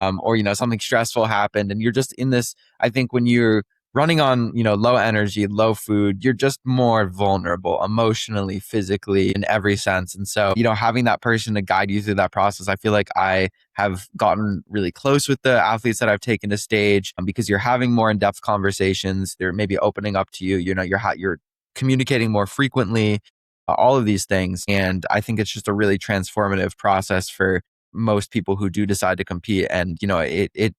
Or, something stressful happened and you're just in this, I think when you're running on, low energy, low food, you're just more vulnerable emotionally, physically, in every sense. And so, having that person to guide you through that process, I feel like I have gotten really close with the athletes that I've taken to stage because you're having more in-depth conversations. They're maybe opening up to you, you're communicating more frequently, all of these things. And I think it's just a really transformative process for most people who do decide to compete. And, it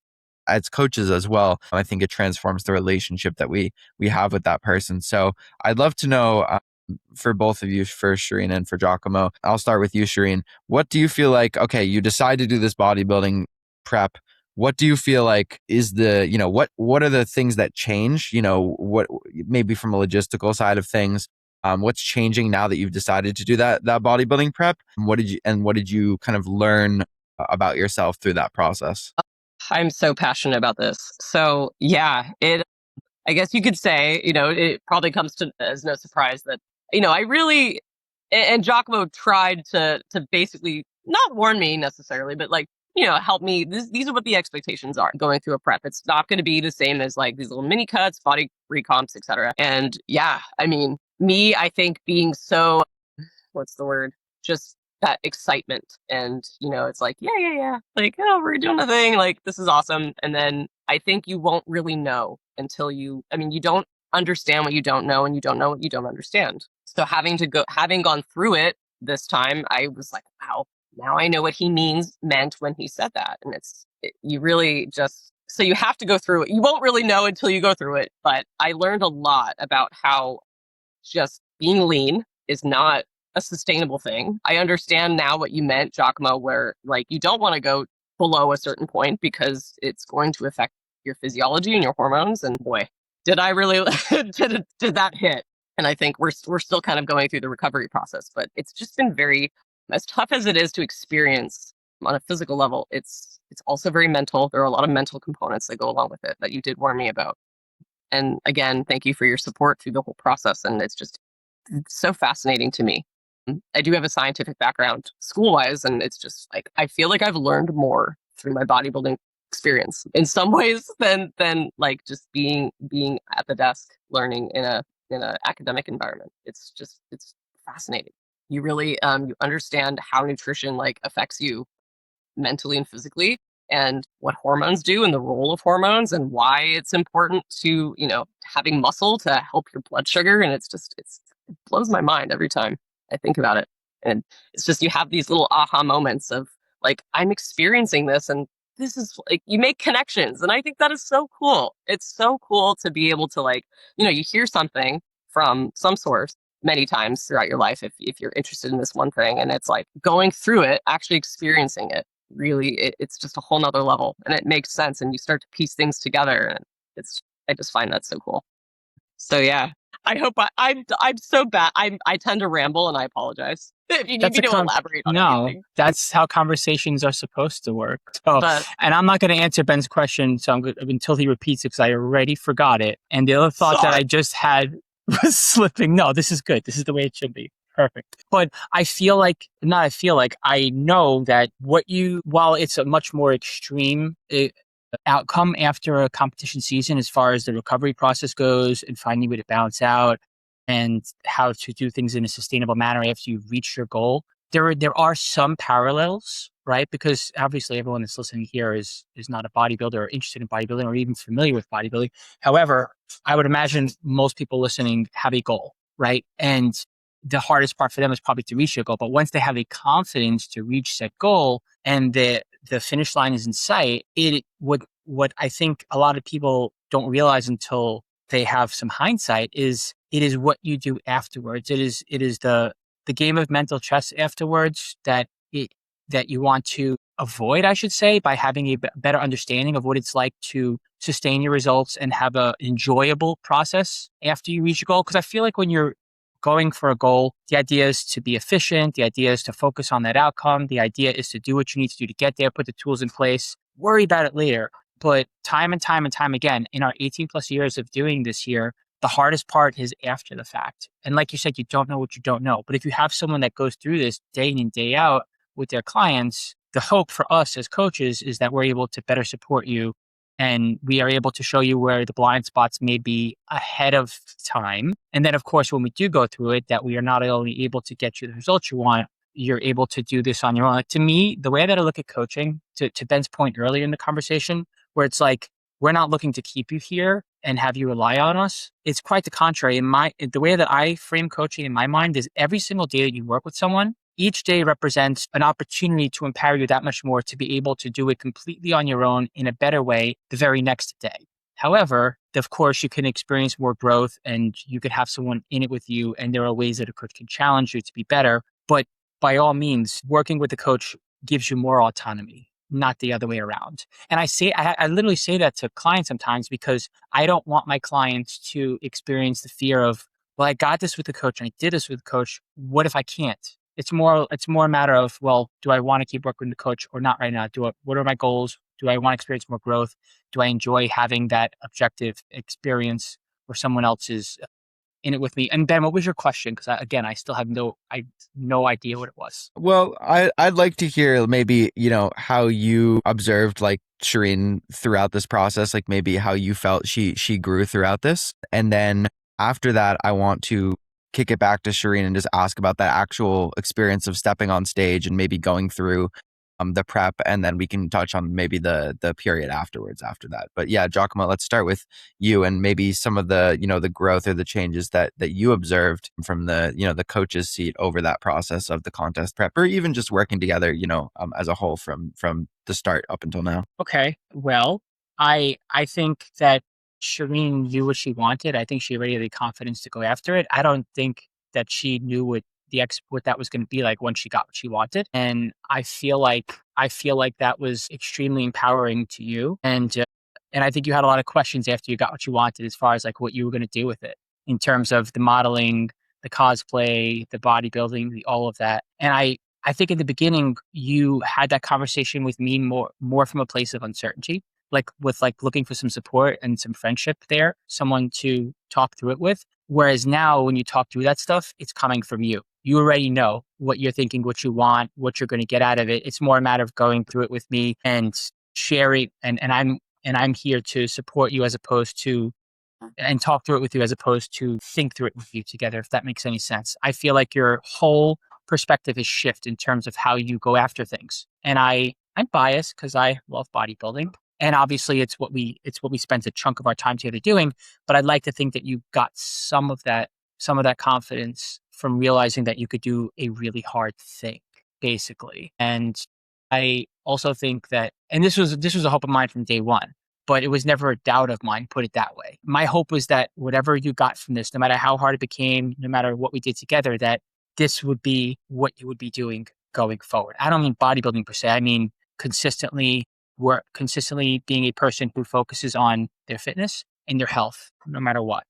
as coaches as well, I think it transforms the relationship that we have with that person. So I'd love to know for both of you, for Shireen and for 𝐬𝐿𝐵, I'll start with you, Shireen. What do you feel like, okay, you decide to do this bodybuilding prep. What do you feel like is the, what are the things that change, what maybe from a logistical side of things? What's changing now that you've decided to do that bodybuilding prep? What did you kind of learn about yourself through that process? I'm so passionate about this. So yeah, I guess you could say, it probably comes as no surprise that, I really, and 𝐬𝐿𝐵 tried to basically not warn me necessarily, but like, help me. These are what the expectations are going through a prep. It's not going to be the same as like these little mini cuts, body recomps, etc. And yeah, I mean, I think being so, what's the word? Just that excitement. And, it's like, yeah. Like, oh, we're doing a thing. Like, this is awesome. And then I think you won't really know until you don't understand what you don't know, and you don't know what you don't understand. So having gone through it this time, I was like, wow, now I know what he meant when he said that. And you really just, so you have to go through it. You won't really know until you go through it. But I learned a lot about how just being lean is not a sustainable thing. I understand now what you meant, 𝐬𝐽𝐾, where like you don't want to go below a certain point because it's going to affect your physiology and your hormones. And boy, did I really did that hit? And I think we're still kind of going through the recovery process, but it's just been very, as tough as it is to experience on a physical level, it's also very mental. There are a lot of mental components that go along with it that you did warn me about. And again, thank you for your support through the whole process. And it's so fascinating to me. I do have a scientific background school-wise, and it's just like, I feel like I've learned more through my bodybuilding experience in some ways than like just being at the desk learning in a academic environment. It's fascinating. You really you understand how nutrition like affects you mentally and physically, and what hormones do and the role of hormones, and why it's important to, having muscle to help your blood sugar. And it blows my mind every time I think about it. And it's just, you have these little aha moments of like, I'm experiencing this, and this is like, you make connections. And I think that is so cool. It's so cool to be able to like, you hear something from some source many times throughout your life if you're interested in this one thing, and it's like going through it, actually experiencing it, really it's just a whole nother level, and it makes sense, and you start to piece things together, and I just find that so cool. So yeah, I hope I'm so bad. I tend to ramble, and I apologize if you need me to elaborate on anything. That's how conversations are supposed to work. So, and I'm not going to answer Ben's question, so until he repeats it, because I already forgot it. And the other thought that I just had was slipping. No, this is good. This is the way it should be. Perfect. But I know that while it's a much more extreme outcome after a competition season, as far as the recovery process goes and finding a way to balance out and how to do things in a sustainable manner after you've reached your goal, there are some parallels, right? Because obviously everyone that's listening here is not a bodybuilder or interested in bodybuilding or even familiar with bodybuilding. However, I would imagine most people listening have a goal, right? And the hardest part for them is probably to reach your goal. But once they have the confidence to reach that goal and the finish line is in sight, what I think a lot of people don't realize until they have some hindsight is it is what you do afterwards. It is the game of mental chess afterwards that you want to avoid, I should say, by having a better understanding of what it's like to sustain your results and have a enjoyable process after you reach your goal. Because I feel like when you're going for a goal, the idea is to be efficient. The idea is to focus on that outcome. The idea is to do what you need to do to get there, put the tools in place, worry about it later. But time and time again, in our 18 plus years of doing this here, the hardest part is after the fact. And like you said, you don't know what you don't know. But if you have someone that goes through this day in and day out with their clients, the hope for us as coaches is that we're able to better support you, and we are able to show you where the blind spots may be ahead of time. And then, of course, when we do go through it, that we are not only able to get you the results you want, you're able to do this on your own. Like, to me, the way that I look at coaching, to Ben's point earlier in the conversation, where it's like, we're not looking to keep you here and have you rely on us. It's quite the contrary. The way that I frame coaching in my mind is every single day that you work with someone, each day represents an opportunity to empower you that much more to be able to do it completely on your own in a better way the very next day. However, of course, you can experience more growth and you could have someone in it with you, and there are ways that a coach can challenge you to be better. But by all means, working with the coach gives you more autonomy, not the other way around. And I literally say that to clients sometimes because I don't want my clients to experience the fear of, well, I got this with the coach and I did this with the coach. What if I can't? It's more a matter of, well, do I want to keep working with the coach or not right now? What are my goals? Do I want to experience more growth? Do I enjoy having that objective experience where someone else is in it with me? And Ben, what was your question? Because I still have no idea what it was. Well, I'd like to hear maybe, how you observed like Shireen throughout this process, like maybe how you felt she grew throughout this. And then after that, I want to kick it back to Shireen and just ask about that actual experience of stepping on stage and maybe going through the prep, and then we can touch on maybe the period afterwards after that. But yeah, 𝐸𝐿𝐵𝐿, let's start with you and maybe some of the, the growth or the changes that you observed from the, the coach's seat over that process of the contest prep, or even just working together, as a whole from the start up until now. Okay. Well, I think that Shireen knew what she wanted. I think she already had the confidence to go after it. I don't think that she knew what that was going to be like once she got what she wanted. And I feel like that was extremely empowering to you. And I think you had a lot of questions after you got what you wanted, as far as like what you were going to do with it in terms of the modeling, the cosplay, the bodybuilding, all of that. And I think in the beginning you had that conversation with me more from a place of uncertainty, like with like looking for some support and some friendship there, someone to talk through it with. Whereas now when you talk through that stuff, it's coming from you. You already know what you're thinking, what you want, what you're going to get out of it. It's more a matter of going through it with me and sharing. And I'm here to support you, as opposed to, and talk through it with you, as opposed to think through it with you together, if that makes any sense. I feel like your whole perspective is shift in terms of how you go after things. And I'm biased because I love bodybuilding. And obviously it's what we spent a chunk of our time together doing. But I'd like to think that you got some of that confidence from realizing that you could do a really hard thing, basically. And I also think that, and this was a hope of mine from day one, but it was never a doubt of mine, put it that way. My hope was that whatever you got from this, no matter how hard it became, no matter what we did together, that this would be what you would be doing going forward. I don't mean bodybuilding per se. I mean consistently being a person who focuses on their fitness and their health, no matter what.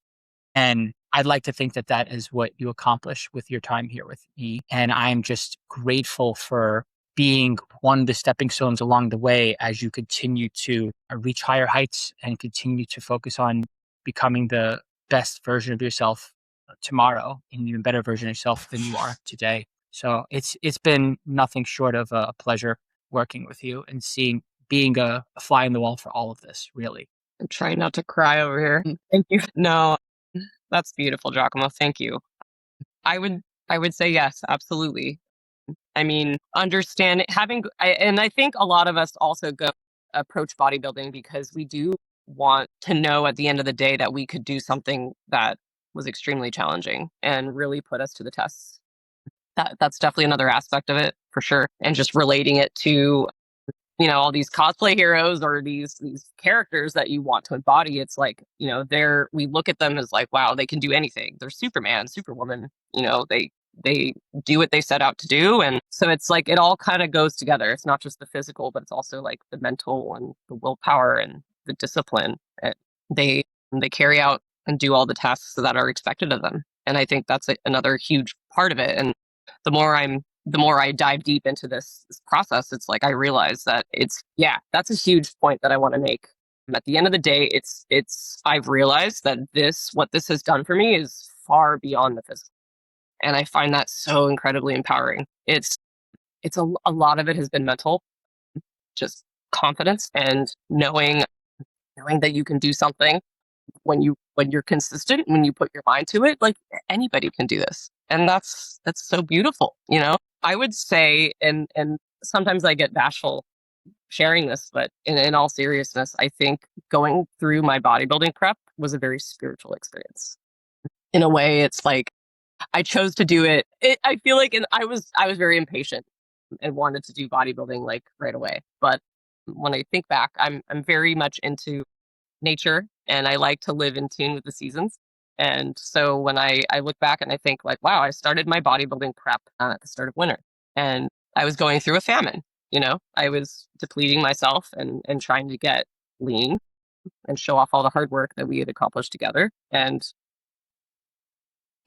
And I'd like to think that that is what you accomplish with your time here with me. And I'm just grateful for being one of the stepping stones along the way as you continue to reach higher heights and continue to focus on becoming the best version of yourself tomorrow, an even better version of yourself than you are today. So it's been nothing short of a pleasure working with you and being a fly in the wall for all of this, really. I'm trying not to cry over here. Thank you. No, that's beautiful, 𝐸𝐿𝐵𝐿. Thank you. I would say yes, absolutely. I mean, and I think a lot of us also approach bodybuilding because we do want to know at the end of the day that we could do something that was extremely challenging and really put us to the test. That's definitely another aspect of it, for sure. And just relating it to, all these cosplay heroes or these characters that you want to embody. It's like, we look at them as like, wow, they can do anything. They're Superman, Superwoman, they do what they set out to do. And so it's like, it all kind of goes together. It's not just the physical, but it's also like the mental and the willpower and the discipline. They carry out and do all the tasks that are expected of them. And I think that's another huge part of it. And the more I dive deep into this process, it's like I realize that that's a huge point that I want to make. At the end of the day, I've realized that what this has done for me is far beyond the physical. And I find that so incredibly empowering. It's a lot of it has been mental, just confidence and knowing that you can do something when you're consistent, when you put your mind to it. Like, anybody can do this. And that's so beautiful, I would say, and sometimes I get bashful sharing this, but in all seriousness, I think going through my bodybuilding prep was a very spiritual experience. In a way, it's like I chose to do it. I feel like, I was very impatient and wanted to do bodybuilding like right away. But when I think back, I'm very much into nature, and I like to live in tune with the seasons. And so when I look back and I think like, wow, I started my bodybuilding prep at the start of winter, and I was going through a famine. I was depleting myself and trying to get lean and show off all the hard work that we had accomplished together. And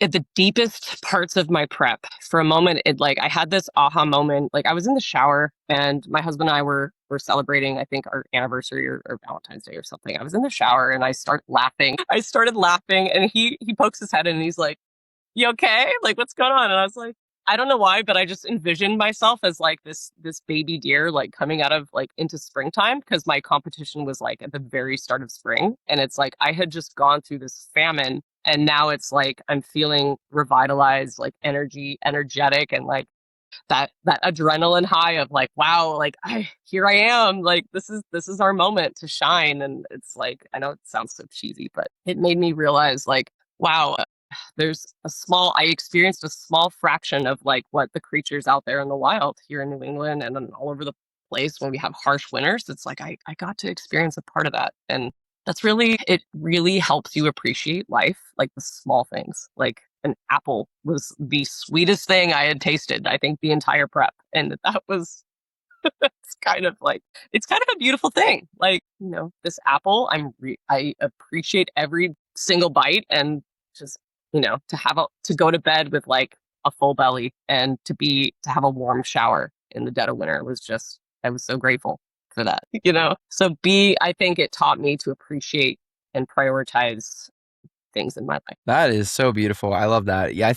at the deepest parts of my prep, for a moment, I had this aha moment. Like, I was in the shower and my husband and I were celebrating, I think, our anniversary or Valentine's Day or something. I was in the shower and I started laughing. And he pokes his head in and he's like, "You okay? Like, what's going on?" And I was like, I don't know why, but I just envisioned myself as like this baby deer, like coming out of like into springtime, because my competition was like at the very start of spring. And it's like I had just gone through this famine, and now it's like I'm feeling revitalized, like energetic, and like that adrenaline high of like, wow, like here I am, like this is our moment to shine. And it's like, I know it sounds so cheesy, but it made me realize like, wow, I experienced a small fraction of like what the creatures out there in the wild here in New England and then all over the place when we have harsh winters. It's like I got to experience a part of that. And it really helps you appreciate life, like the small things. Like an apple was the sweetest thing I had tasted, I think, the entire prep. And that was it's kind of a beautiful thing. Like, this apple, I appreciate every single bite, and just, to go to bed with like a full belly and to have a warm shower in the dead of winter I was so grateful for that, So I think it taught me to appreciate and prioritize things in my life. That is so beautiful. I love that. Yeah,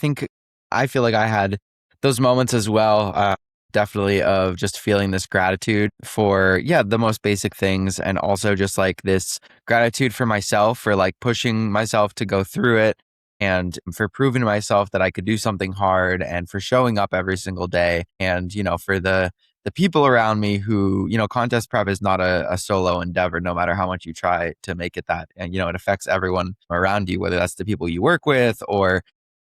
I feel like I had those moments as well. Definitely of just feeling this gratitude for, the most basic things. And also just like this gratitude for myself, for like pushing myself to go through it, and for proving to myself that I could do something hard, and for showing up every single day. And, for the people around me who, contest prep is not a solo endeavor, no matter how much you try to make it that. And, it affects everyone around you, whether that's the people you work with or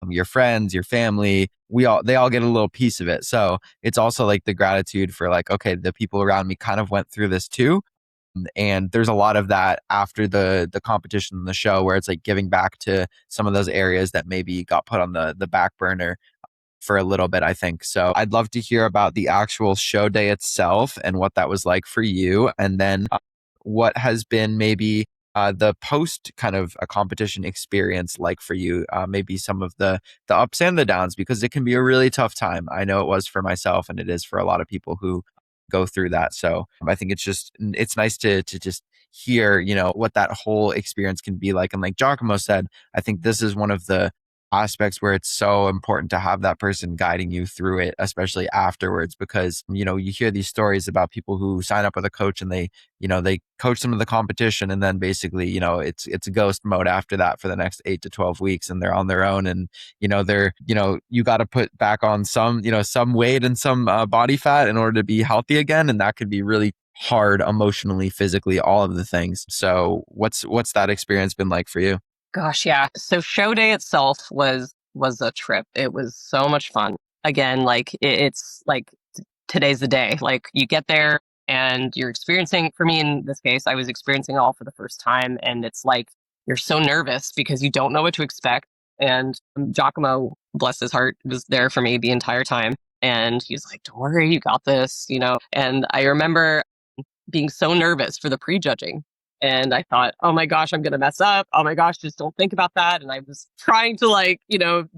your friends, your family. They all get a little piece of it. So it's also like the gratitude for like, okay, the people around me kind of went through this too. And there's a lot of that after the competition and the show, where it's like giving back to some of those areas that maybe got put on the back burner for a little bit, I think. So I'd love to hear about the actual show day itself and what that was like for you. And then what has been maybe the post kind of a competition experience like for you, maybe some of the ups and the downs, because it can be a really tough time. I know it was for myself, and it is for a lot of people who go through that. So I think it's nice to just hear, what that whole experience can be like. And like 𝐬𝐿𝐾 said, I think this is one of the aspects where it's so important to have that person guiding you through it, especially afterwards, because, you hear these stories about people who sign up with a coach and they coach them to the competition, and then basically, it's ghost mode after that for the next 8 to 12 weeks, and they're on their own. And, you got to put back on some weight and some body fat in order to be healthy again. And that could be really hard emotionally, physically, all of the things. So what's that experience been like for you? Gosh, yeah. So show day itself was a trip. It was so much fun. Again, like it's like today's the day. Like you get there and you're experiencing, for me in this case, I was experiencing it all for the first time. And it's like you're so nervous because you don't know what to expect. And 𝐬𝐾, bless his heart, was there for me the entire time. And he was like, don't worry, you got this, And I remember being so nervous for the prejudging. And I thought, oh my gosh, I'm going to mess up. Oh my gosh, just don't think about that. And I was trying to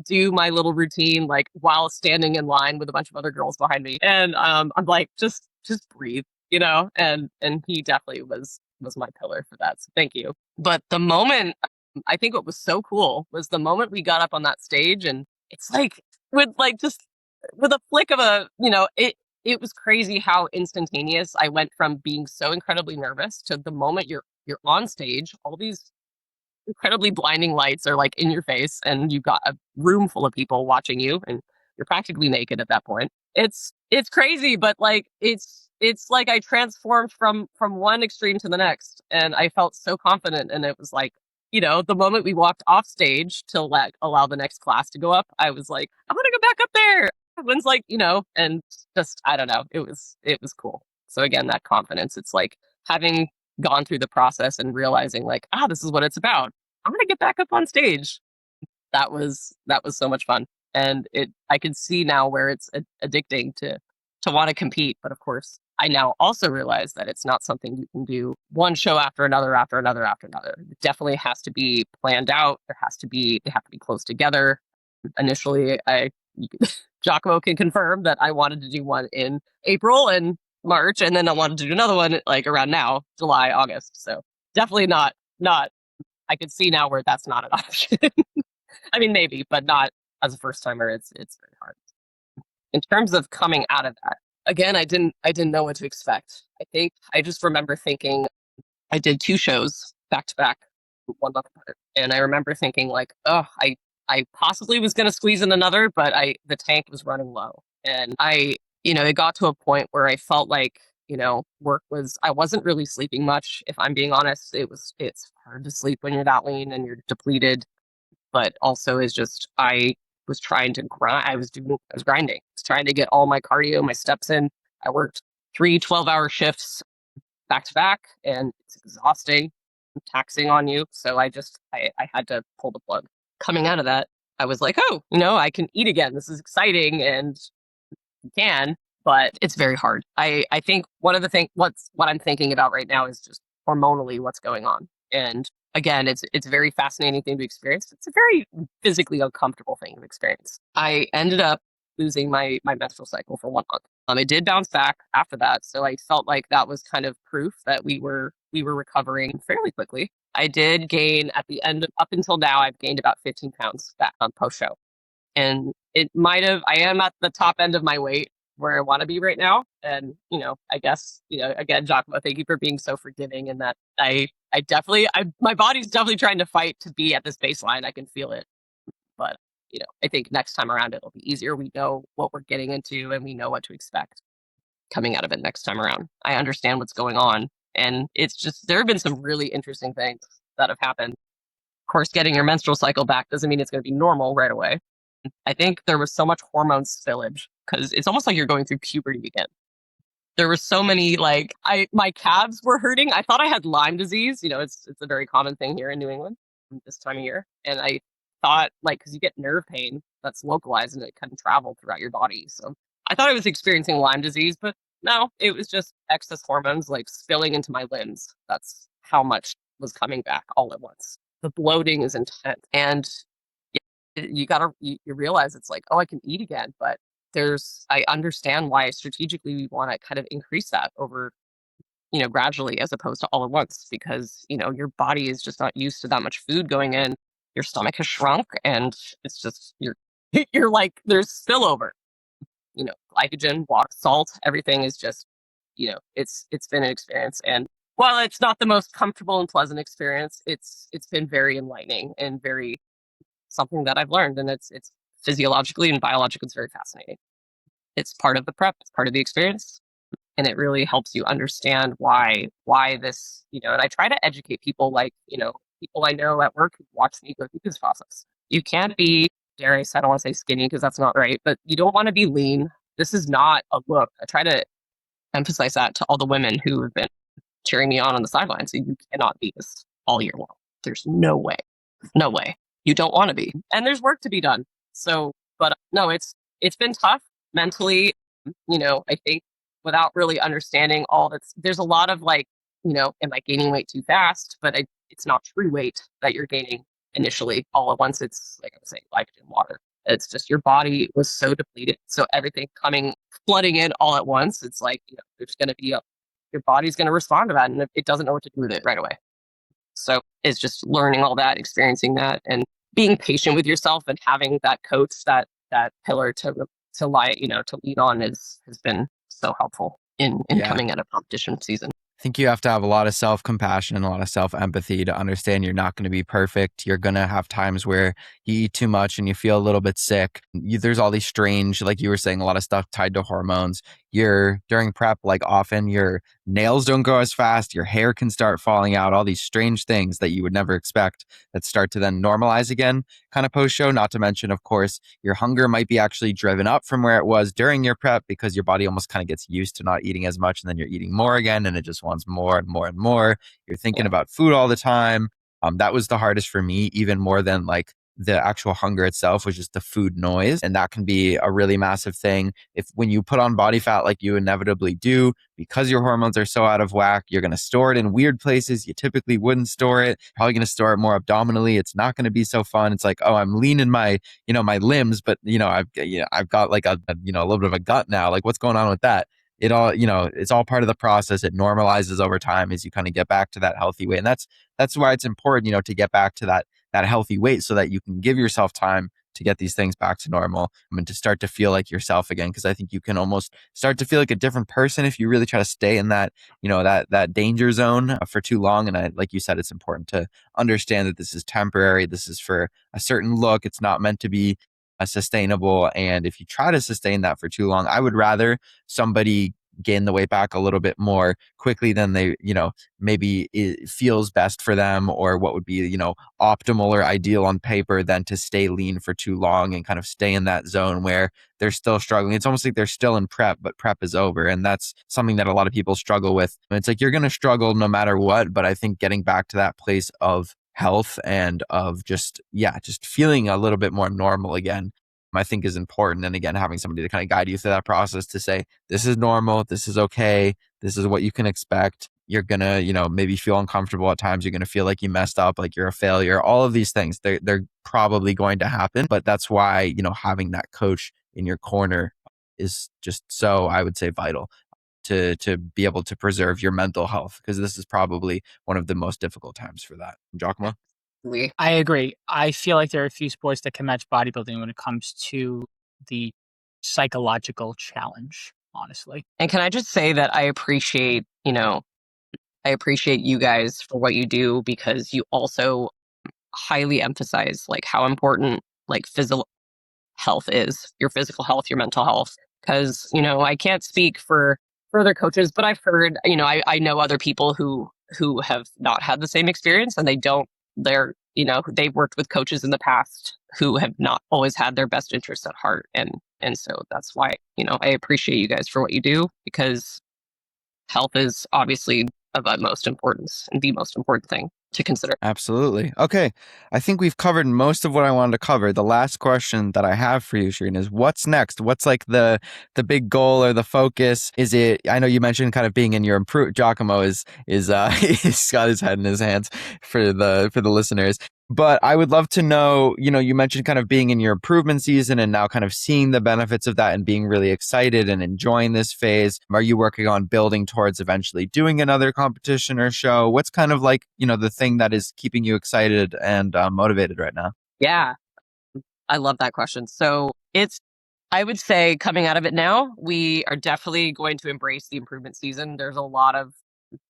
do my little routine, like while standing in line with a bunch of other girls behind me. And I'm like, just breathe, and he definitely was my pillar for that. So thank you. But the moment, I think what was so cool was the moment we got up on that stage, and it's like with a flick of it was crazy how instantaneous I went from being so incredibly nervous to the moment you're on stage. All these incredibly blinding lights are like in your face, and you've got a room full of people watching you, and you're practically naked at that point. It's crazy, but like it's like I transformed from one extreme to the next, and I felt so confident. And it was like, the moment we walked off stage to allow the next class to go up, I was like, I want to go back up there. Everyone's like, and just, I don't know. It was cool. So again, that confidence, it's like having gone through the process and realizing like, this is what it's about. I'm going to get back up on stage. That was so much fun. And I can see now where it's addicting to want to compete. But of course, I now also realize that it's not something you can do one show after another, after another, after another. It definitely has to be planned out. They have to be close together. Initially, 𝐬𝐾 can confirm that I wanted to do one in April and March, and then I wanted to do another one like around now, July, August. So definitely not. I could see now where that's not an option. I mean, maybe, but not as a first timer. It's very hard. In terms of coming out of that, again, I didn't know what to expect. I think I just remember thinking I did 2 shows back to back, 1 month apart, and I remember thinking like, oh, I possibly was going to squeeze in another, but the tank was running low, and it got to a point where I felt like I wasn't really sleeping much. If I'm being honest, it's hard to sleep when you're that lean and you're depleted, but also is just I was trying to grind. I was grinding. I was trying to get all my cardio, my steps in. I worked 3 12-hour shifts back to back, and it's exhausting, taxing on you. So I had to pull the plug. Coming out of that, I was like, oh, I can eat again. This is exciting, and you can, but it's very hard. I think one of the things, what I'm thinking about right now is just hormonally what's going on. And again, it's a very fascinating thing to experience. It's a very physically uncomfortable thing to experience. I ended up losing my menstrual cycle for 1 month. It did bounce back after that, so I felt like that was kind of proof that we were recovering fairly quickly. I did gain up until now, I've gained about 15 pounds back on post show, and I am at the top end of my weight where I want to be right now. And I guess again, 𝐬𝐽𝐾, thank you for being so forgiving, and that my body's definitely trying to fight to be at this baseline. I can feel it, but I think next time around it'll be easier. We know what we're getting into and we know what to expect coming out of it next time around. I understand what's going on. And it's just, there have been some really interesting things that have happened. Of course, getting your menstrual cycle back doesn't mean it's going to be normal right away. I think there was so much hormone spillage because it's almost like you're going through puberty again. There were so many, my calves were hurting. I thought I had Lyme disease. It's a very common thing here in New England this time of year. And I thought, because you get nerve pain that's localized and it can travel throughout your body. So I thought I was experiencing Lyme disease, but no, it was just excess hormones spilling into my limbs. That's how much was coming back all at once. The bloating is intense. And you realize it's like, oh, I can eat again. But I understand why strategically we want to kind of increase that over, gradually as opposed to all at once, because, your body is just not used to that much food going in. Your stomach has shrunk, and it's just you're like, there's spillover. Glycogen, water, salt, everything is just, it's been an experience. And while it's not the most comfortable and pleasant experience, it's been very enlightening and very something that I've learned, and it's physiologically and biologically, it's very fascinating. It's part of the prep, it's part of the experience, and it really helps you understand why this, and I try to educate people, people I know at work who watch me go through this process. You can't be, dare I say, I don't want to say skinny because that's not right, but you don't want to be lean. This is not a look. I try to emphasize that to all the women who have been cheering me on the sidelines. So you cannot be this all year long. There's no way. No way. You don't want to be. And there's work to be done. So, but no, it's been tough mentally, I think, without really understanding there's a lot of am I gaining weight too fast? But it's not true weight that you're gaining initially all at once. It's like I was saying, glycogen, water. It's just your body was so depleted. So everything flooding in all at once. It's like, there's going to be your body's going to respond to that, and it doesn't know what to do with it right away. So it's just learning all that, experiencing that, and being patient with yourself, and having that coach, that pillar to lean on has been so helpful in coming out of competition season. I think you have to have a lot of self-compassion and a lot of self-empathy to understand you're not going to be perfect. You're going to have times where you eat too much and you feel a little bit sick. There's all these strange, like you were saying, a lot of stuff tied to hormones. During prep, often your nails don't go as fast, your hair can start falling out, all these strange things that you would never expect that start to then normalize again kind of post-show. Not to mention, of course, your hunger might be actually driven up from where it was during your prep because your body almost kind of gets used to not eating as much, and then you're eating more again and it just wants more and more and more. You're thinking about food all the time. That was the hardest for me, even more than the actual hunger itself, was just the food noise. And that can be a really massive thing. When you put on body fat like you inevitably do, because your hormones are so out of whack, you're going to store it in weird places you typically wouldn't store it. Probably going to store it more abdominally. It's not going to be so fun. It's like, oh, I'm lean in my limbs, but I've got a little bit of a gut now. What's going on with that? It all, it's all part of the process. It normalizes over time as you kind of get back to that healthy weight. And that's why it's important, to get back to that healthy weight, so that you can give yourself time to get these things back to normal and to start to feel like yourself again. Because I think you can almost start to feel like a different person if you really try to stay in that, that danger zone for too long. And like you said, it's important to understand that this is temporary. This is for a certain look. It's not meant to be sustainable. And if you try to sustain that for too long, I would rather somebody gain the weight back a little bit more quickly than they, maybe it feels best for them, or what would be, optimal or ideal on paper, than to stay lean for too long and kind of stay in that zone where they're still struggling. It's almost like they're still in prep, but prep is over. And that's something that a lot of people struggle with. And it's like, you're going to struggle no matter what. But I think getting back to that place of health and of just feeling a little bit more normal again, I think is important. And again, having somebody to kind of guide you through that process to say, this is normal, this is okay, this is what you can expect. You're going to, maybe feel uncomfortable at times. You're going to feel like you messed up, like you're a failure. All of these things, they're probably going to happen. But that's why, having that coach in your corner is just so, I would say, vital to be able to preserve your mental health, because this is probably one of the most difficult times for that. 𝐸𝐿𝐾𝐿? I agree. I feel like there are a few sports that can match bodybuilding when it comes to the psychological challenge, honestly. And can I just say that I appreciate you guys for what you do, because you also highly emphasize like how important like physical health is, your physical health, your mental health. Because, I can't speak for other coaches, but I've heard, I know other people who have not had the same experience, and they've worked with coaches in the past who have not always had their best interests at heart. And so that's why, I appreciate you guys for what you do, because health is obviously of utmost importance and the most important thing to consider. Absolutely. Okay. I think we've covered most of what I wanted to cover. The last question that I have for you, Shireen, is what's next? What's like the big goal or the focus? Is it, I know you mentioned kind of being in your 𝐸𝐿𝐾 is he's got his head in his hands for the listeners. But I would love to know, you mentioned kind of being in your improvement season and now kind of seeing the benefits of that and being really excited and enjoying this phase. Are you working on building towards eventually doing another competition or show? What's kind of like, the thing that is keeping you excited and motivated right now? Yeah, I love that question. So I would say coming out of it now, we are definitely going to embrace the improvement season. There's a lot of,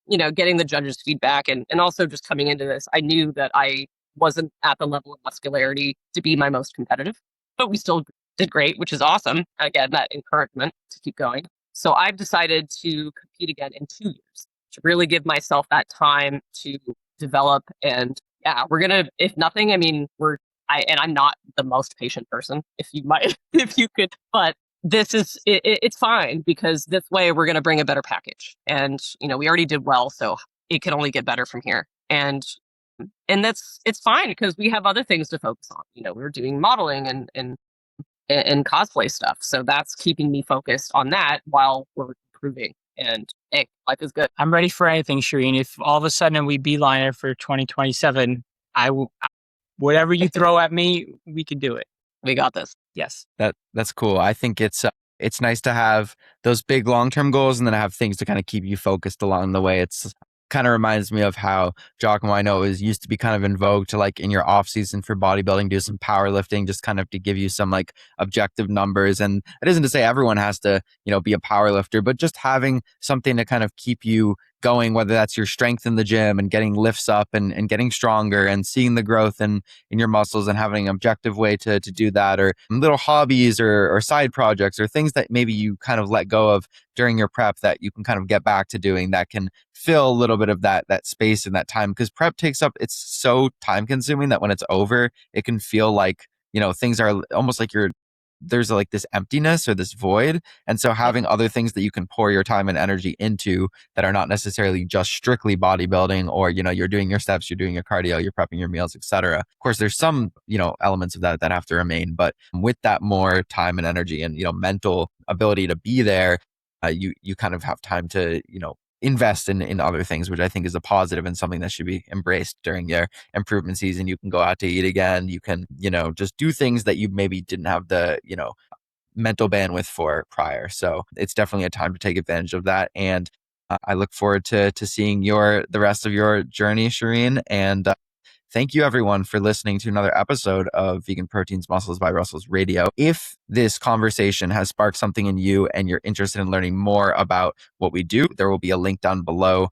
getting the judges' feedback and also just coming into this. I knew that I wasn't at the level of muscularity to be my most competitive, but we still did great, which is awesome. Again, that encouragement to keep going. So I've decided to compete again in 2 years, to really give myself that time to develop. And yeah, we're going to, if nothing, I mean, I'm not the most patient person, if you could, but this is, it's fine, because this way we're going to bring a better package. And, we already did well, so it can only get better from here. And it's fine, because we have other things to focus on. We're doing modeling and cosplay stuff. So that's keeping me focused on that while we're improving. And hey, life is good. I'm ready for anything, Shireen. If all of a sudden we beeline it for 2027, whatever you throw at me, we can do it. We got this. Yes. That's cool. I think it's nice to have those big long-term goals and then have things to kind of keep you focused along the way. It's kind of reminds me of how 𝐸𝐾𝐿, I know, used to be kind of in vogue to, like, in your off season for bodybuilding, do some powerlifting, just kind of to give you some like objective numbers. And it isn't to say everyone has to, be a powerlifter, but just having something to kind of keep you going, whether that's your strength in the gym and getting lifts up and getting stronger and seeing the growth in your muscles and having an objective way to do that, or little hobbies or side projects or things that maybe you kind of let go of during your prep that you can kind of get back to doing, that can fill a little bit of that space and that time. Because prep it's so time consuming that when it's over, it can feel like, things are almost like there's like this emptiness or this void. And so having other things that you can pour your time and energy into that are not necessarily just strictly bodybuilding, or, you're doing your steps, you're doing your cardio, you're prepping your meals, etc. Of course, there's some, elements of that have to remain, but with that more time and energy and, mental ability to be there, you kind of have time to, invest in other things, which I think is a positive and something that should be embraced during your improvement season. You can go out to eat again. You can, just do things that you maybe didn't have the, mental bandwidth for prior. So it's definitely a time to take advantage of that. And I look forward to seeing the rest of your journey, Shireen. And Thank you, everyone, for listening to another episode of Vegan Proteins Muscles by Russell's Radio. If this conversation has sparked something in you and you're interested in learning more about what we do, there will be a link down below.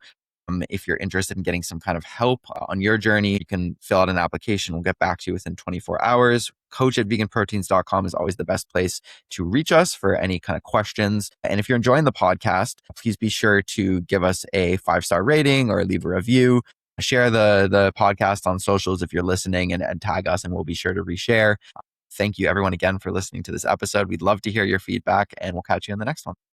If you're interested in getting some kind of help on your journey, you can fill out an application. We'll get back to you within 24 hours. Coach@veganproteins.com is always the best place to reach us for any kind of questions. And if you're enjoying the podcast, please be sure to give us a 5-star rating or leave a review. Share the podcast on socials if you're listening and tag us, and we'll be sure to reshare. Thank you, everyone, again for listening to this episode. We'd love to hear your feedback, and we'll catch you in the next one.